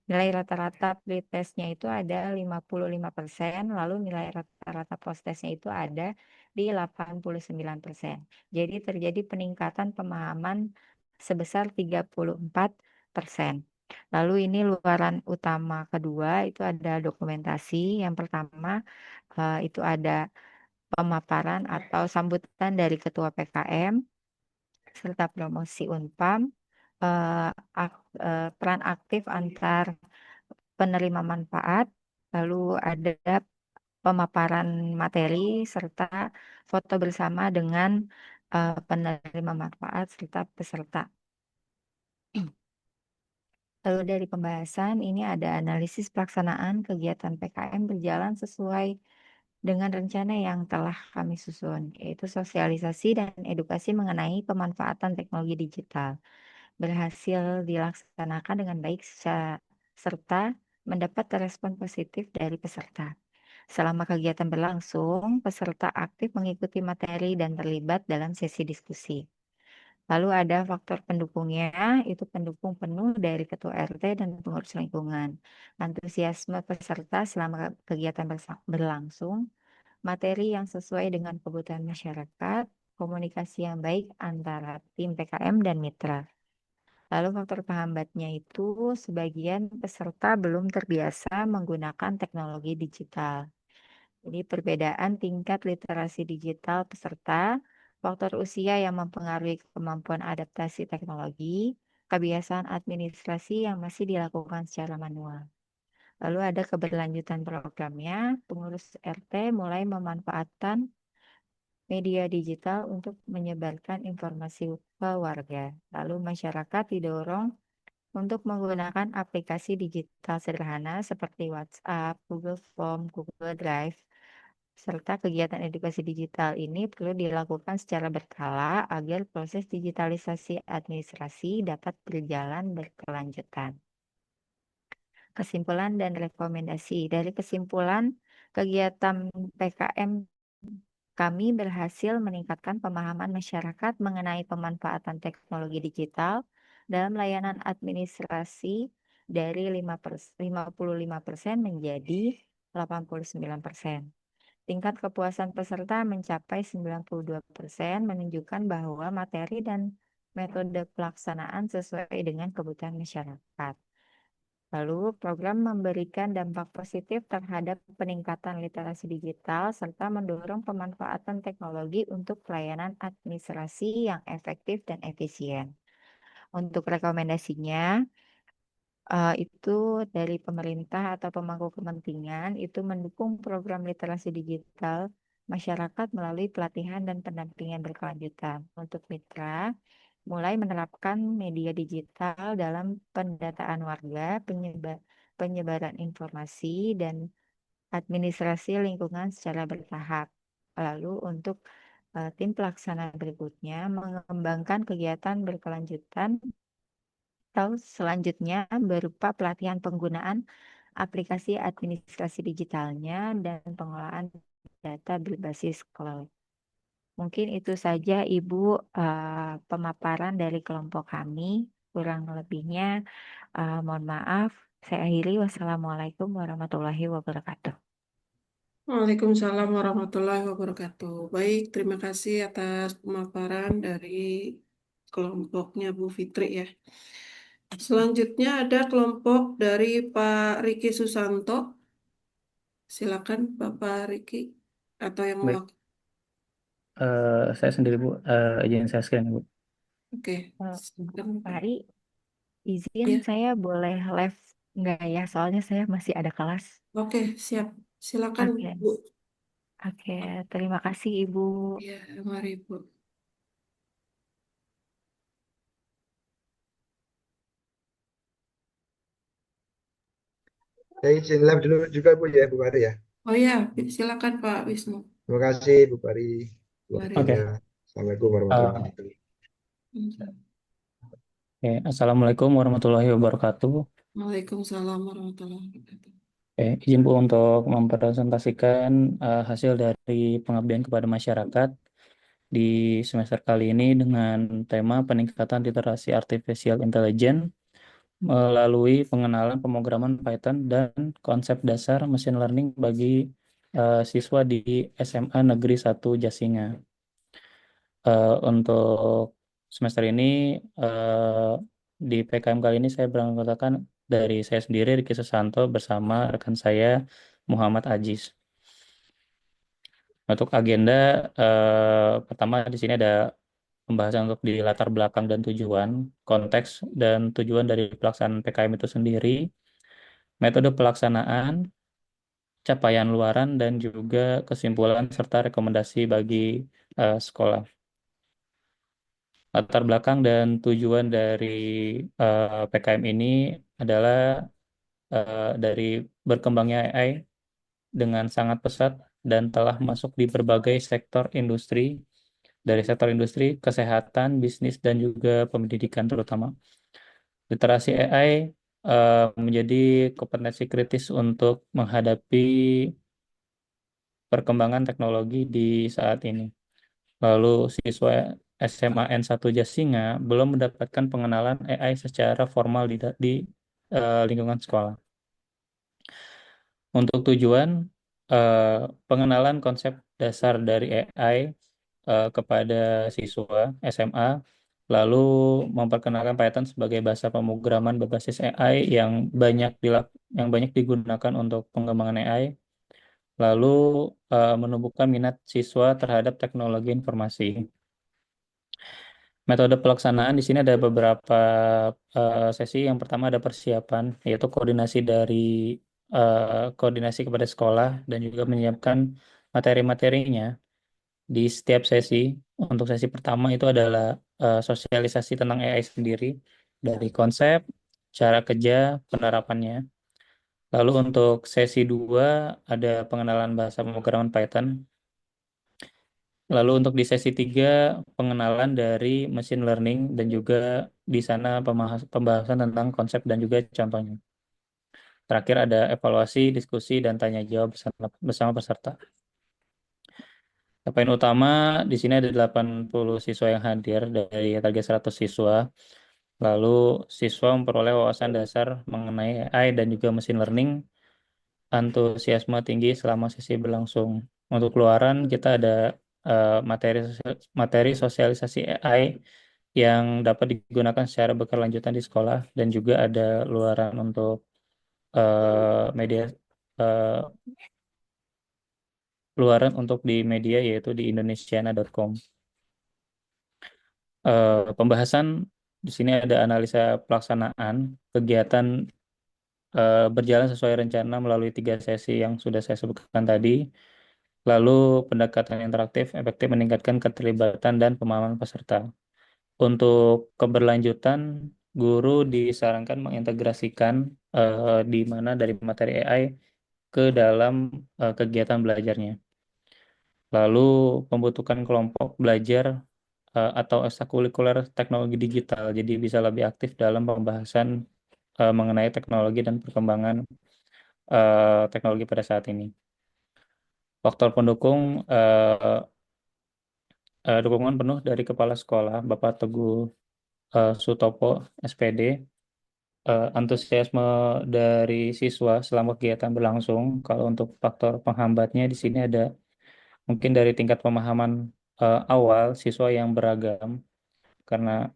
Nilai rata-rata pretestnya itu ada 55%, lalu nilai rata-rata postesnya itu ada di 89%. Jadi terjadi peningkatan pemahaman sebesar 34%. Lalu ini luaran utama kedua itu ada dokumentasi. Yang pertama itu ada pemaparan atau sambutan dari Ketua PKM serta promosi Unpam, peran aktif antar penerima manfaat, lalu ada pemaparan materi serta foto bersama dengan penerima manfaat serta peserta. Lalu dari pembahasan ini ada analisis pelaksanaan kegiatan PKM berjalan sesuai dengan rencana yang telah kami susun, yaitu sosialisasi dan edukasi mengenai pemanfaatan teknologi digital. Berhasil dilaksanakan dengan baik serta mendapat respon positif dari peserta. Selama kegiatan berlangsung, peserta aktif mengikuti materi dan terlibat dalam sesi diskusi. Lalu ada faktor pendukungnya, itu pendukung penuh dari ketua RT dan pengurus lingkungan. Antusiasme peserta selama kegiatan berlangsung, materi yang sesuai dengan kebutuhan masyarakat, komunikasi yang baik antara tim PKM dan mitra. Lalu faktor penghambatnya itu sebagian peserta belum terbiasa menggunakan teknologi digital. Jadi perbedaan tingkat literasi digital peserta, faktor usia yang mempengaruhi kemampuan adaptasi teknologi, kebiasaan administrasi yang masih dilakukan secara manual. Lalu ada keberlanjutan programnya, pengurus RT mulai memanfaatkan media digital untuk menyebarkan informasi ke warga. Lalu masyarakat didorong untuk menggunakan aplikasi digital sederhana seperti WhatsApp, Google Form, Google Drive, serta kegiatan edukasi digital ini perlu dilakukan secara berkala agar proses digitalisasi administrasi dapat berjalan berkelanjutan. Kesimpulan dan rekomendasi. Dari kesimpulan, kegiatan PKM kami berhasil meningkatkan pemahaman masyarakat mengenai pemanfaatan teknologi digital dalam layanan administrasi dari 55% menjadi 89%. Tingkat kepuasan peserta mencapai 92%, menunjukkan bahwa materi dan metode pelaksanaan sesuai dengan kebutuhan masyarakat. Lalu, program memberikan dampak positif terhadap peningkatan literasi digital serta mendorong pemanfaatan teknologi untuk pelayanan administrasi yang efektif dan efisien. Untuk rekomendasinya, itu dari pemerintah atau pemangku kepentingan itu mendukung program literasi digital masyarakat melalui pelatihan dan pendampingan berkelanjutan. Untuk mitra, mulai menerapkan media digital dalam pendataan warga, penyebaran informasi, dan administrasi lingkungan secara bertahap. Lalu untuk tim pelaksana berikutnya mengembangkan kegiatan berkelanjutan atau selanjutnya berupa pelatihan penggunaan aplikasi administrasi digitalnya dan pengelolaan data berbasis cloud. Mungkin itu saja Ibu pemaparan dari kelompok kami. Kurang lebihnya mohon maaf. Saya akhiri. Wassalamualaikum warahmatullahi wabarakatuh. Waalaikumsalam warahmatullahi wabarakatuh. Baik, terima kasih atas pemaparan dari kelompoknya Bu Fitri ya. Selanjutnya ada kelompok dari Pak Riki Susanto. Silakan Bapak Riki atau yang Baik, mewakili. saya sendiri Bu, izin saya screen Bu. Oke, Bu silakan Pak. Ari, izin Ya, saya boleh live enggak ya? Soalnya saya masih ada kelas. oke, siap. Silakan Oke. Bu. Oke, terima kasih Ibu. Ya, mari Bu. Saya izin live dulu juga Bu ya, Bu Pari ya. Oh ya, silakan Pak Wisnu. Terima kasih Bu Pari. Mari. Oke. Waktunya. Assalamualaikum warahmatullahi wabarakatuh. Oke, Assalamualaikum warahmatullahi wabarakatuh. Waalaikumsalam warahmatullahi wabarakatuh. Oke, izin Bu untuk mempresentasikan hasil dari pengabdian kepada masyarakat di semester kali ini dengan tema peningkatan literasi artificial intelligence melalui pengenalan pemrograman Python dan konsep dasar machine learning bagi siswa di SMA Negeri 1 Jasinga. Untuk semester ini di PKM kali ini saya beranggotakan dari saya sendiri Riki Susanto bersama rekan saya Muhammad Aziz. Untuk agenda pertama di sini ada pembahasan untuk di latar belakang dan tujuan, konteks dan tujuan dari pelaksanaan PKM itu sendiri, metode pelaksanaan, capaian luaran dan juga kesimpulan serta rekomendasi bagi sekolah. Latar belakang dan tujuan dari PKM ini adalah dari berkembangnya AI dengan sangat pesat dan telah masuk di berbagai sektor industri, dari sektor industri, kesehatan, bisnis, dan juga pendidikan terutama. Literasi AI menjadi kompetensi kritis untuk menghadapi perkembangan teknologi di saat ini. Lalu siswa SMA N1 Jasinga belum mendapatkan pengenalan AI secara formal di lingkungan sekolah. Untuk tujuan pengenalan konsep dasar dari AI kepada siswa SMA, lalu memperkenalkan Python sebagai bahasa pemrograman berbasis AI yang banyak digunakan untuk pengembangan AI, lalu menumbuhkan minat siswa terhadap teknologi informasi. Metode pelaksanaan di sini ada beberapa sesi. Yang pertama ada persiapan, yaitu koordinasi kepada sekolah dan juga menyiapkan materi-materinya di setiap sesi. Untuk sesi pertama itu adalah sosialisasi tentang AI sendiri, dari konsep, cara kerja, penerapannya. Lalu untuk sesi 2 ada pengenalan bahasa pemrograman Python. Lalu untuk di sesi 3 pengenalan dari machine learning dan juga di sana pembahasan tentang konsep dan juga contohnya. Terakhir ada evaluasi, diskusi, dan tanya jawab bersama peserta. Poin utama di sini ada 80 siswa yang hadir dari target 100 siswa. Lalu siswa memperoleh wawasan dasar mengenai AI dan juga machine learning, antusiasme tinggi selama sesi berlangsung. Untuk keluaran kita ada materi sosialisasi AI yang dapat digunakan secara berkelanjutan di sekolah, dan juga ada luaran untuk media luaran untuk di media yaitu di indonesiana.com. Pembahasan di sini ada analisa pelaksanaan kegiatan berjalan sesuai rencana melalui 3 sesi yang sudah saya sebutkan tadi. Lalu pendekatan interaktif efektif meningkatkan keterlibatan dan pemahaman peserta. Untuk keberlanjutan, guru disarankan mengintegrasikan di mana dari materi AI ke dalam kegiatan belajarnya. Lalu pembentukan kelompok belajar atau ekstrakurikuler teknologi digital, jadi bisa lebih aktif dalam pembahasan mengenai teknologi dan perkembangan teknologi pada saat ini. Faktor pendukung dukungan penuh dari Kepala Sekolah Bapak Teguh Sutopo, SPD, antusiasme dari siswa selama kegiatan berlangsung. Kalau untuk faktor penghambatnya di sini ada mungkin dari tingkat pemahaman awal siswa yang beragam, karena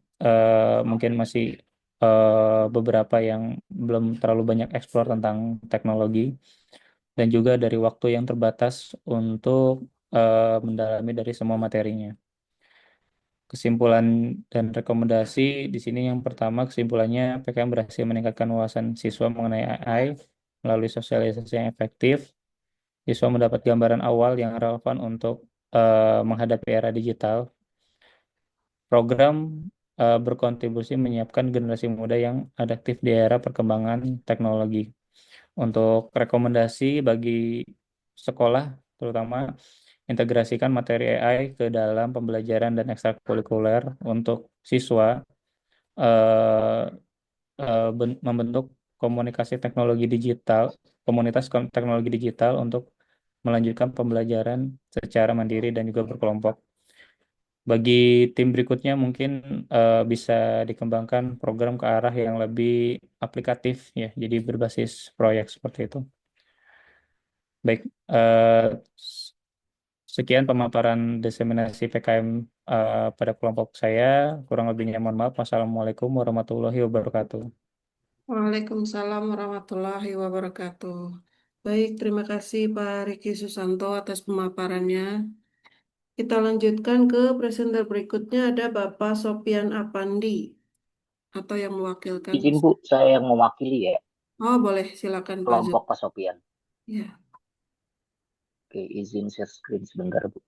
mungkin masih beberapa yang belum terlalu banyak eksplor tentang teknologi, dan juga dari waktu yang terbatas untuk mendalami dari semua materinya. Kesimpulan dan rekomendasi di sini yang pertama, kesimpulannya PKM berhasil meningkatkan wawasan siswa mengenai AI melalui sosialisasi yang efektif. Siswa mendapat gambaran awal yang relevan untuk menghadapi era digital. Program berkontribusi menyiapkan generasi muda yang adaptif di era perkembangan teknologi. Untuk rekomendasi bagi sekolah, terutama integrasikan materi AI ke dalam pembelajaran dan ekstrakurikuler. Untuk siswa, membentuk komunikasi teknologi digital, komunitas teknologi digital untuk melanjutkan pembelajaran secara mandiri dan juga berkelompok. Bagi tim berikutnya mungkin bisa dikembangkan program ke arah yang lebih aplikatif ya, jadi berbasis proyek seperti itu. Baik, sekian pemaparan diseminasi PKM pada kelompok saya. Kurang lebihnya mohon maaf. Wassalamualaikum warahmatullahi wabarakatuh. Waalaikumsalam warahmatullahi wabarakatuh. Baik, terima kasih Pak Riki Susanto atas pemaparannya. Kita lanjutkan ke presenter berikutnya, ada Bapak Sopian Apandi atau yang mewakilkan. Izin Bu, saya yang mewakili ya. Oh boleh, silakan Pak Kelompok Pak Sopian. Ya. Oke, izin share screen sebentar Bu.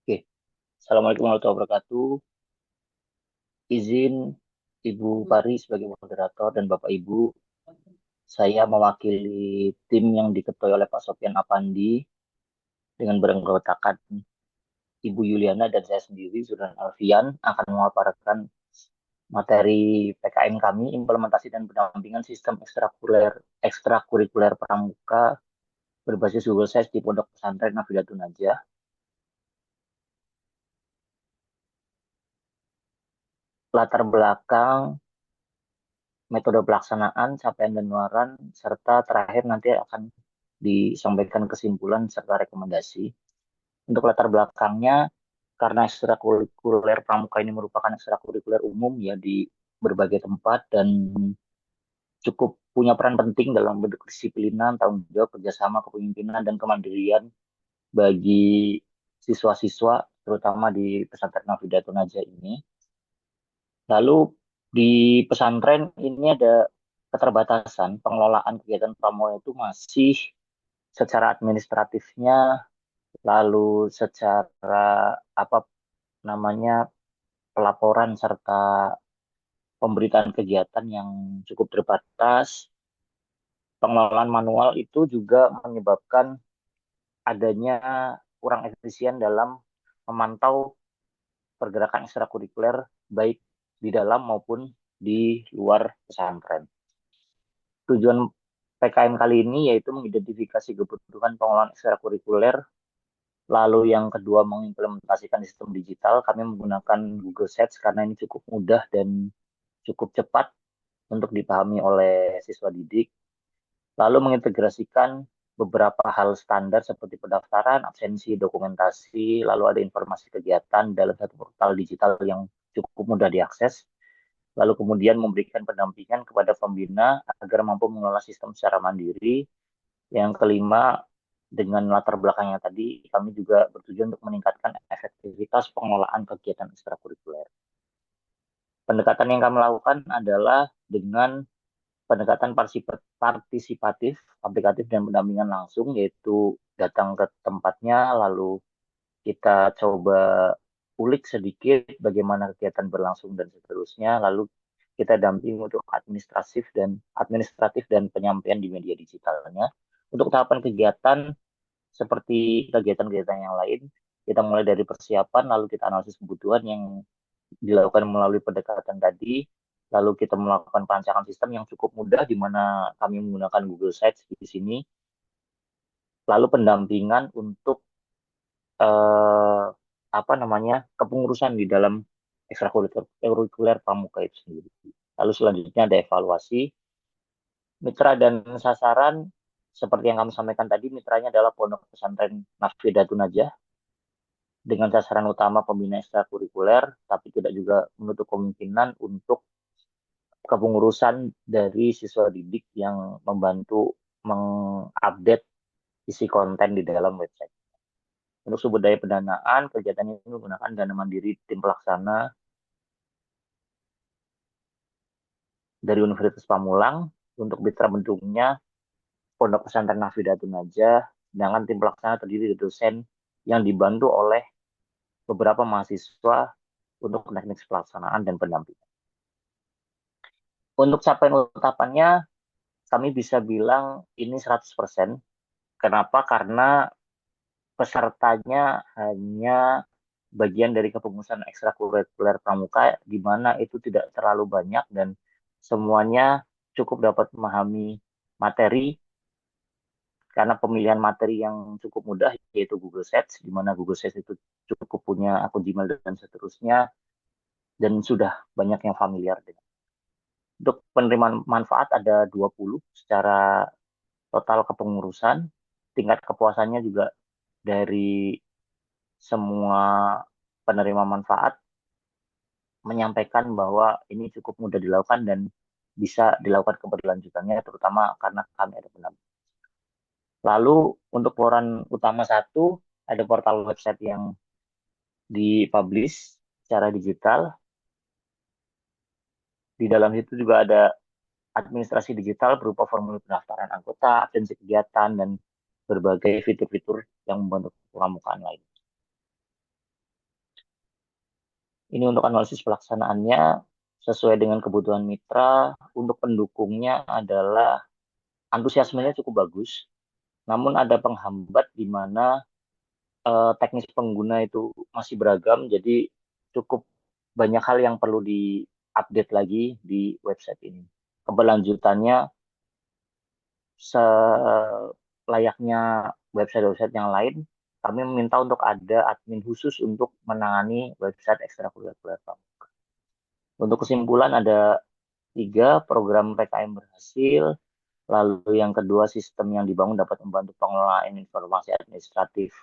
Oke, Assalamualaikum warahmatullahi wabarakatuh. Izin Ibu Pari sebagai moderator dan Bapak Ibu, saya mewakili tim yang diketuai oleh Pak Sopian Apandi dengan beranggotakan Ibu Yuliana dan saya sendiri, Zuran Alfian, akan memaparkan materi PKM kami, implementasi dan pendampingan sistem ekstrakurikuler pramuka berbasis Google Sites di Pondok Pesantren Nafidatul Najah. Latar belakang, metode pelaksanaan, capaian dan luaran, serta terakhir nanti akan disampaikan kesimpulan serta rekomendasi. Untuk latar belakangnya, karena ekstrakurikuler pramuka ini merupakan ekstrakurikuler umum ya di berbagai tempat dan cukup punya peran penting dalam bentuk kedisiplinan, tanggung jawab, kerjasama, kepemimpinan, dan kemandirian bagi siswa-siswa, terutama di pesantren Nafidatul Najah ini. Lalu di pesantren ini ada keterbatasan pengelolaan kegiatan pramuka itu masih secara administratifnya, lalu secara pelaporan serta pemberitaan kegiatan yang cukup terbatas. Pengelolaan manual itu juga menyebabkan adanya kurang efisien dalam memantau pergerakan ekstrakurikuler baik di dalam maupun di luar pesantren. Tujuan PKM kali ini yaitu mengidentifikasi kebutuhan pengelolaan ekstrakurikuler, lalu yang kedua mengimplementasikan sistem digital. Kami menggunakan Google Sites karena ini cukup mudah dan cukup cepat untuk dipahami oleh siswa didik. Lalu mengintegrasikan beberapa hal standar seperti pendaftaran, absensi, dokumentasi, lalu ada informasi kegiatan dalam satu portal digital yang cukup mudah diakses. Lalu kemudian memberikan pendampingan kepada pembina agar mampu mengelola sistem secara mandiri. Yang kelima, dengan latar belakangnya tadi, kami juga bertujuan untuk meningkatkan efektivitas pengelolaan kegiatan ekstrakurikuler. Pendekatan yang kami lakukan adalah dengan pendekatan partisipatif, aplikatif, dan pendampingan langsung, yaitu datang ke tempatnya, lalu kita coba ulik sedikit bagaimana kegiatan berlangsung dan seterusnya, lalu kita dampingi untuk administratif dan penyampaian di media digitalnya. Untuk tahapan kegiatan seperti kegiatan-kegiatan yang lain, kita mulai dari persiapan, lalu kita analisis kebutuhan yang dilakukan melalui pendekatan tadi, lalu kita melakukan perancangan sistem yang cukup mudah, di mana kami menggunakan Google Sites di sini, lalu pendampingan untuk kepengurusan di dalam ekstrakurikuler pramuka itu sendiri. Lalu selanjutnya ada evaluasi. Mitra dan sasaran, seperti yang kami sampaikan tadi, mitranya adalah Pondok Pesantren Nafidatun Najah, dengan sasaran utama pembina ekstrakurikuler, tapi tidak juga menutup kemungkinan untuk kepengurusan dari siswa didik yang membantu mengupdate isi konten di dalam website. Untuk sumber daya pendanaan, kegiatan ini menggunakan dana mandiri tim pelaksana dari Universitas Pamulang. Untuk mitra mendukungnya Pondok Pesantren Nafidatun Najah, sedangkan tim pelaksana terdiri dari dosen yang dibantu oleh beberapa mahasiswa untuk teknik pelaksanaan dan pendampingan. Untuk capaian utapannya, kami bisa bilang ini 100%. Kenapa? Karena pesertanya hanya bagian dari kepengurusan ekstrakurikuler pramuka, di mana itu tidak terlalu banyak dan semuanya cukup dapat memahami materi, karena pemilihan materi yang cukup mudah yaitu Google Sites, di mana Google Sites itu cukup punya akun Gmail dan seterusnya, dan sudah banyak yang familiar dengan. Untuk penerimaan manfaat ada 20 secara total kepengurusan. Tingkat kepuasannya juga dari semua penerima manfaat menyampaikan bahwa ini cukup mudah dilakukan dan bisa dilakukan keberlanjutannya, terutama karena kami ada pendamping. Lalu untuk pelaporan utama 1, ada portal website yang dipublish secara digital. Di dalam itu juga ada administrasi digital berupa formulir pendaftaran anggota, absensi kegiatan, dan berbagai fitur-fitur yang membantu pramukaan lain. Ini untuk analisis pelaksanaannya sesuai dengan kebutuhan mitra. Untuk pendukungnya adalah antusiasmenya cukup bagus, namun ada penghambat di mana teknis pengguna itu masih beragam, jadi cukup banyak hal yang perlu diupdate lagi di website ini. Keberlanjutannya selayaknya website-website yang lain, kami meminta untuk ada admin khusus untuk menangani website ekstrakurikuler. Untuk kesimpulan ada 3, program PKM berhasil, lalu yang kedua sistem yang dibangun dapat membantu pengelolaan informasi administratif.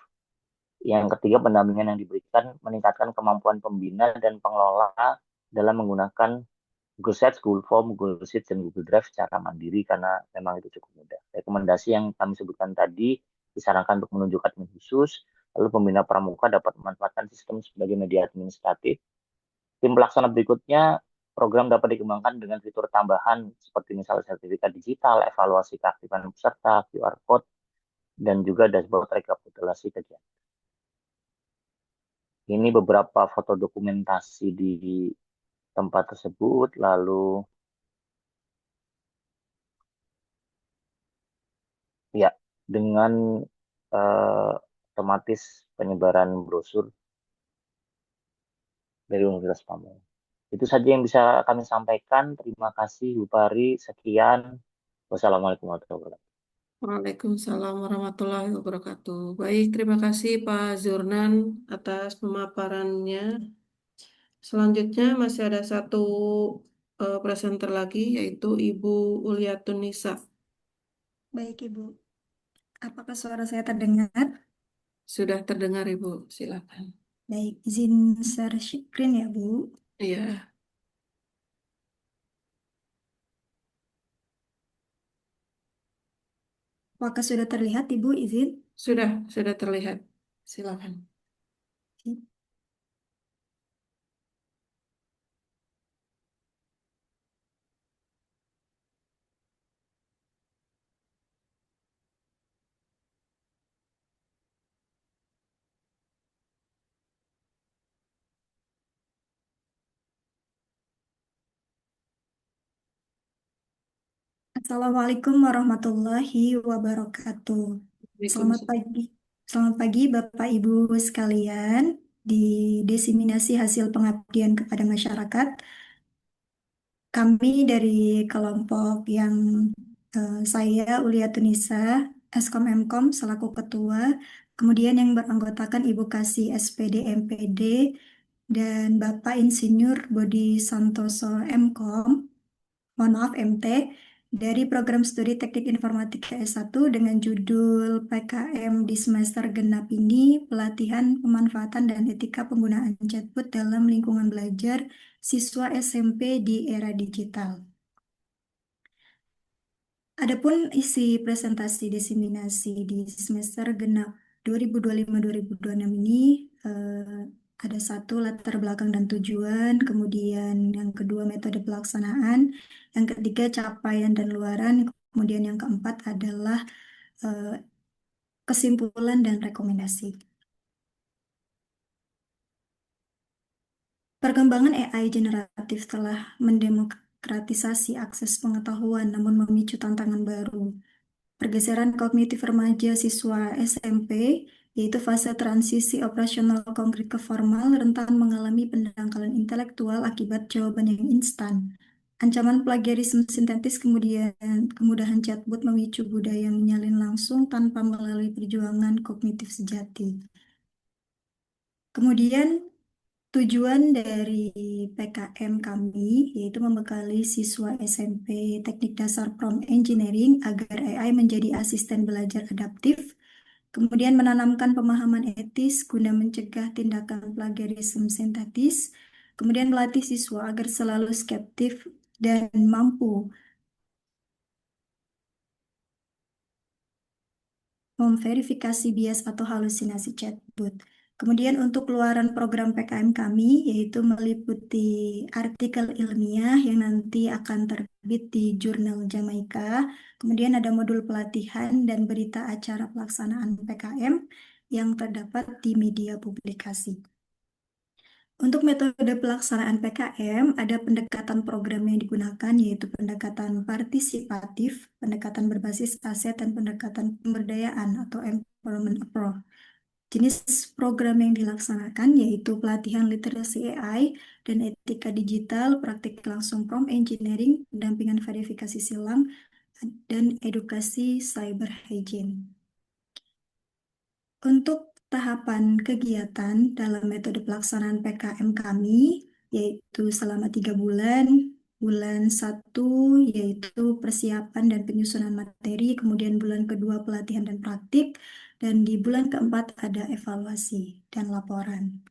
Yang ketiga, pendampingan yang diberikan meningkatkan kemampuan pembina dan pengelola dalam menggunakan Google Sites, Google Form, Google Sheets, dan Google Drive secara mandiri karena memang itu cukup mudah. Rekomendasi yang kami sebutkan tadi disarankan untuk menunjuk admin khusus, lalu pembina pramuka dapat memanfaatkan sistem sebagai media administratif. Tim pelaksana berikutnya, program dapat dikembangkan dengan fitur tambahan seperti misalnya sertifikat digital, evaluasi keaktifan peserta, QR Code, dan juga dashboard rekapitulasi kegiatan. Ini beberapa foto dokumentasi di tempat tersebut, lalu ya dengan otomatis penyebaran brosur dari Universitas Pamulang. Itu saja yang bisa kami sampaikan. Terima kasih Bu Pari. Sekian. Wassalamualaikum warahmatullahi wabarakatuh. Waalaikumsalam warahmatullahi wabarakatuh. Baik, terima kasih Pak Zurnan atas pemaparannya. Selanjutnya masih ada satu presenter lagi, yaitu Ibu Uliatun Nisa. Baik, Ibu. Apakah suara saya terdengar? Sudah terdengar, Ibu. Silakan. Baik, izin share screen ya, Bu. Iya. Apakah sudah terlihat, Ibu? Izin. Sudah terlihat. Silakan. Assalamualaikum warahmatullahi wabarakatuh. Selamat pagi. Selamat pagi Bapak Ibu sekalian. Di diseminasi hasil pengabdian kepada masyarakat, kami dari kelompok yang saya Uliatun Nisa, Eskom Mkom selaku ketua, kemudian yang beranggotakan Ibu Kasih SPD MPD dan Bapak Insinyur Budi Santoso Mkom, mohon maaf MT, dari program studi Teknik Informatika S1 dengan judul PKM di semester genap ini, pelatihan pemanfaatan dan etika penggunaan chatbot dalam lingkungan belajar siswa SMP di era digital. Adapun isi presentasi diseminasi di semester genap 2025-2026 ini ada satu latar belakang dan tujuan, kemudian yang kedua metode pelaksanaan, yang ketiga capaian dan luaran, kemudian yang keempat adalah kesimpulan dan rekomendasi. Perkembangan AI generatif telah mendemokratisasi akses pengetahuan namun memicu tantangan baru. Pergeseran kognitif remaja siswa SMP, yaitu fase transisi operasional konkret ke formal, rentan mengalami pendangkalan intelektual akibat jawaban yang instan. Ancaman plagiarisme sintetis kemudahan chatbot memicu budaya menyalin langsung tanpa melalui perjuangan kognitif sejati. Kemudian tujuan dari PKM kami yaitu membekali siswa SMP Teknik Dasar Prompt Engineering agar AI menjadi asisten belajar adaptif, kemudian menanamkan pemahaman etis guna mencegah tindakan plagiarisme sintetis, kemudian melatih siswa agar selalu skeptif dan mampu memverifikasi bias atau halusinasi chatbot. Kemudian untuk keluaran program PKM kami yaitu meliputi artikel ilmiah yang nanti akan terbit di jurnal Jamaika, kemudian ada modul pelatihan dan berita acara pelaksanaan PKM yang terdapat di media publikasi. Untuk metode pelaksanaan PKM, ada pendekatan program yang digunakan, yaitu pendekatan partisipatif, pendekatan berbasis aset, dan pendekatan pemberdayaan atau empowerment approach. Jenis program yang dilaksanakan yaitu pelatihan literasi AI dan etika digital, praktik langsung prompt engineering, pendampingan verifikasi silang, dan edukasi cyber hygiene. Untuk tahapan kegiatan dalam metode pelaksanaan PKM kami, yaitu selama 3 bulan, bulan 1 yaitu persiapan dan penyusunan materi, kemudian bulan kedua pelatihan dan praktik, dan di bulan keempat ada evaluasi dan laporan.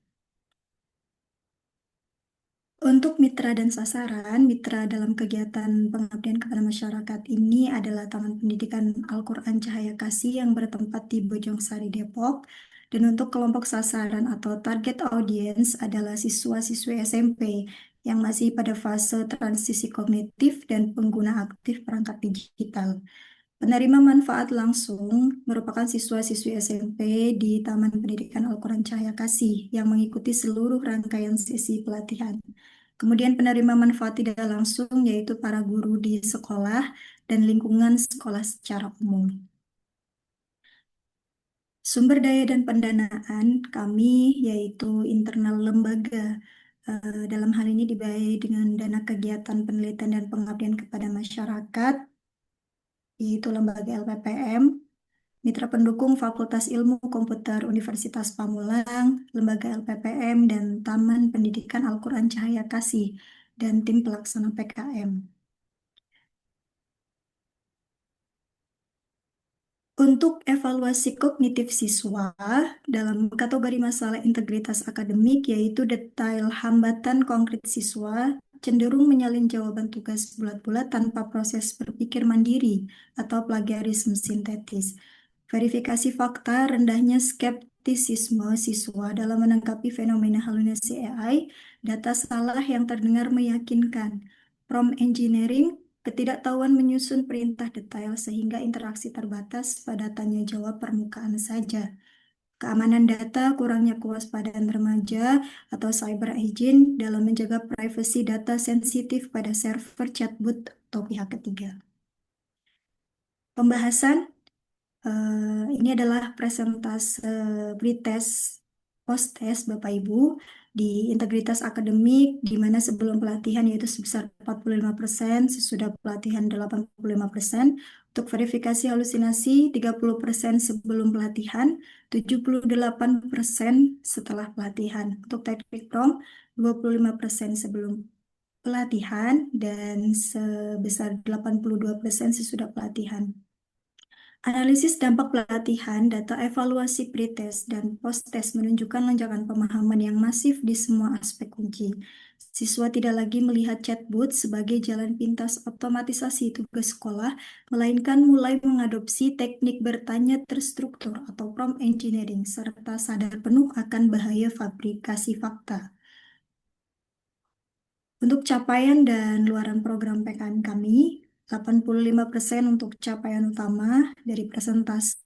Untuk mitra dan sasaran, mitra dalam kegiatan pengabdian kepada masyarakat ini adalah Taman Pendidikan Al-Quran Cahaya Kasih yang bertempat di Bojong Sari, Depok. Dan untuk kelompok sasaran atau target audience adalah siswa-siswi SMP yang masih pada fase transisi kognitif dan pengguna aktif perangkat digital. Penerima manfaat langsung merupakan siswa-siswi SMP di Taman Pendidikan Al-Quran Cahaya Kasih yang mengikuti seluruh rangkaian sesi pelatihan. Kemudian penerima manfaat tidak langsung yaitu para guru di sekolah dan lingkungan sekolah secara umum. Sumber daya dan pendanaan kami yaitu internal lembaga. Dalam hal ini dibiayai dengan dana kegiatan penelitian dan pengabdian kepada masyarakat, yaitu lembaga LPPM, mitra pendukung Fakultas Ilmu Komputer Universitas Pamulang, lembaga LPPM, dan Taman Pendidikan Al-Quran Cahaya Kasih, dan tim pelaksana PKM. Untuk evaluasi kognitif siswa dalam kategori masalah integritas akademik, yaitu detail hambatan konkret siswa, cenderung menyalin jawaban tugas bulat-bulat tanpa proses berpikir mandiri atau plagiarisme sintetis. Verifikasi fakta, rendahnya skeptisisme siswa dalam menanggapi fenomena halusinasi AI, data salah yang terdengar meyakinkan, prompt engineering, ketidaktahuan menyusun perintah detail sehingga interaksi terbatas pada tanya jawab permukaan saja. Keamanan data, kurangnya kewaspadaan remaja atau cyber agent dalam menjaga privasi data sensitif pada server chatbot atau pihak ketiga. Pembahasan ini adalah presentase pretest, post-test Bapak Ibu di integritas akademik, di mana sebelum pelatihan yaitu sebesar 45%, sesudah pelatihan 85%, untuk verifikasi halusinasi 30% sebelum pelatihan, 78% setelah pelatihan. Untuk teknik prompt 25% sebelum pelatihan dan sebesar 82% sesudah pelatihan. Analisis dampak pelatihan, data evaluasi pretest dan post-test menunjukkan lonjakan pemahaman yang masif di semua aspek kunci. Siswa tidak lagi melihat chatbot sebagai jalan pintas otomatisasi tugas sekolah, melainkan mulai mengadopsi teknik bertanya terstruktur atau prompt engineering, serta sadar penuh akan bahaya fabrikasi fakta. Untuk capaian dan luaran program PKN kami, 85% untuk capaian utama dari presentase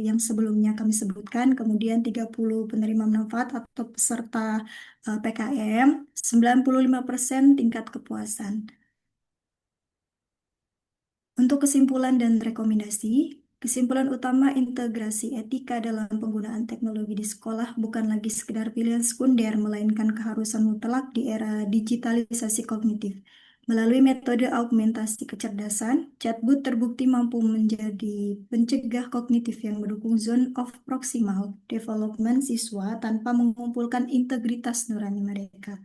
yang sebelumnya kami sebutkan, kemudian 30 penerima manfaat atau peserta PKM, 95% tingkat kepuasan. Untuk kesimpulan dan rekomendasi, kesimpulan utama integrasi etika dalam penggunaan teknologi di sekolah bukan lagi sekedar pilihan sekunder, melainkan keharusan mutlak di era digitalisasi kognitif. Melalui metode augmentasi kecerdasan, chatbot terbukti mampu menjadi pencegah kognitif yang mendukung zone of proximal development siswa tanpa mengumpulkan integritas nurani mereka.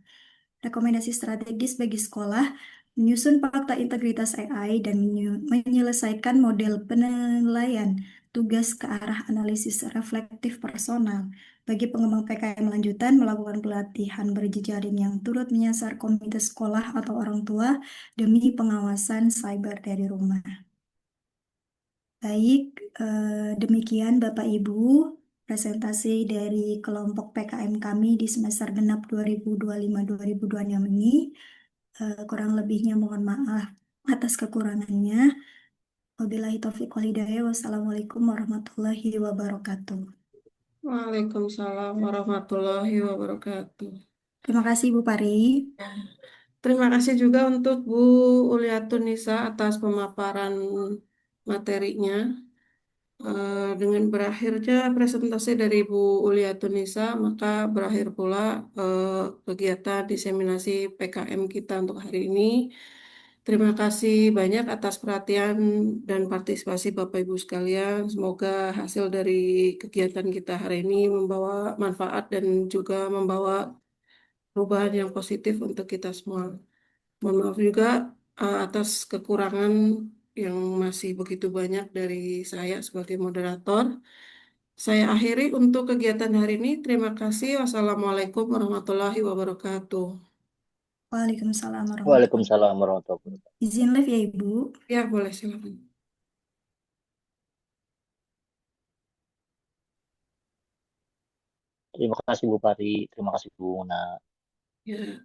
Rekomendasi strategis bagi sekolah, menyusun fakta integritas AI dan menyelesaikan model penilaian tugas ke arah analisis reflektif personal. Bagi pengembang PKM lanjutan, melakukan pelatihan berjejaring yang turut menyasar komite sekolah atau orang tua demi pengawasan cyber dari rumah. Baik, demikian Bapak Ibu, presentasi dari kelompok PKM kami di semester genap 2025-2026 ini. Kurang lebihnya mohon maaf atas kekurangannya. Wabillahi taufiq wal hidayah. Wassalamualaikum warahmatullahi wabarakatuh. Waalaikumsalam warahmatullahi wabarakatuh. Terima kasih Bu Pari. Terima kasih juga untuk Bu Uliatun Nisa atas pemaparan materinya. Dengan berakhirnya presentasi dari Bu Uliatun Nisa, maka berakhir pula kegiatan diseminasi PKM kita untuk hari ini. Terima kasih banyak atas perhatian dan partisipasi Bapak Ibu sekalian. Semoga hasil dari kegiatan kita hari ini membawa manfaat dan juga membawa perubahan yang positif untuk kita semua. Mohon maaf juga atas kekurangan yang masih begitu banyak dari saya sebagai moderator. Saya akhiri untuk kegiatan hari ini. Terima kasih. Wassalamualaikum warahmatullahi wabarakatuh. Waalaikumsalam warahmatullahi Waalaikumsalam warahmatullahi wabarakatuh. wabarakatuh. Izin live ya Ibu. Ya, boleh silakan. Terima kasih Bu Pari, terima kasih Bu Una. Ya.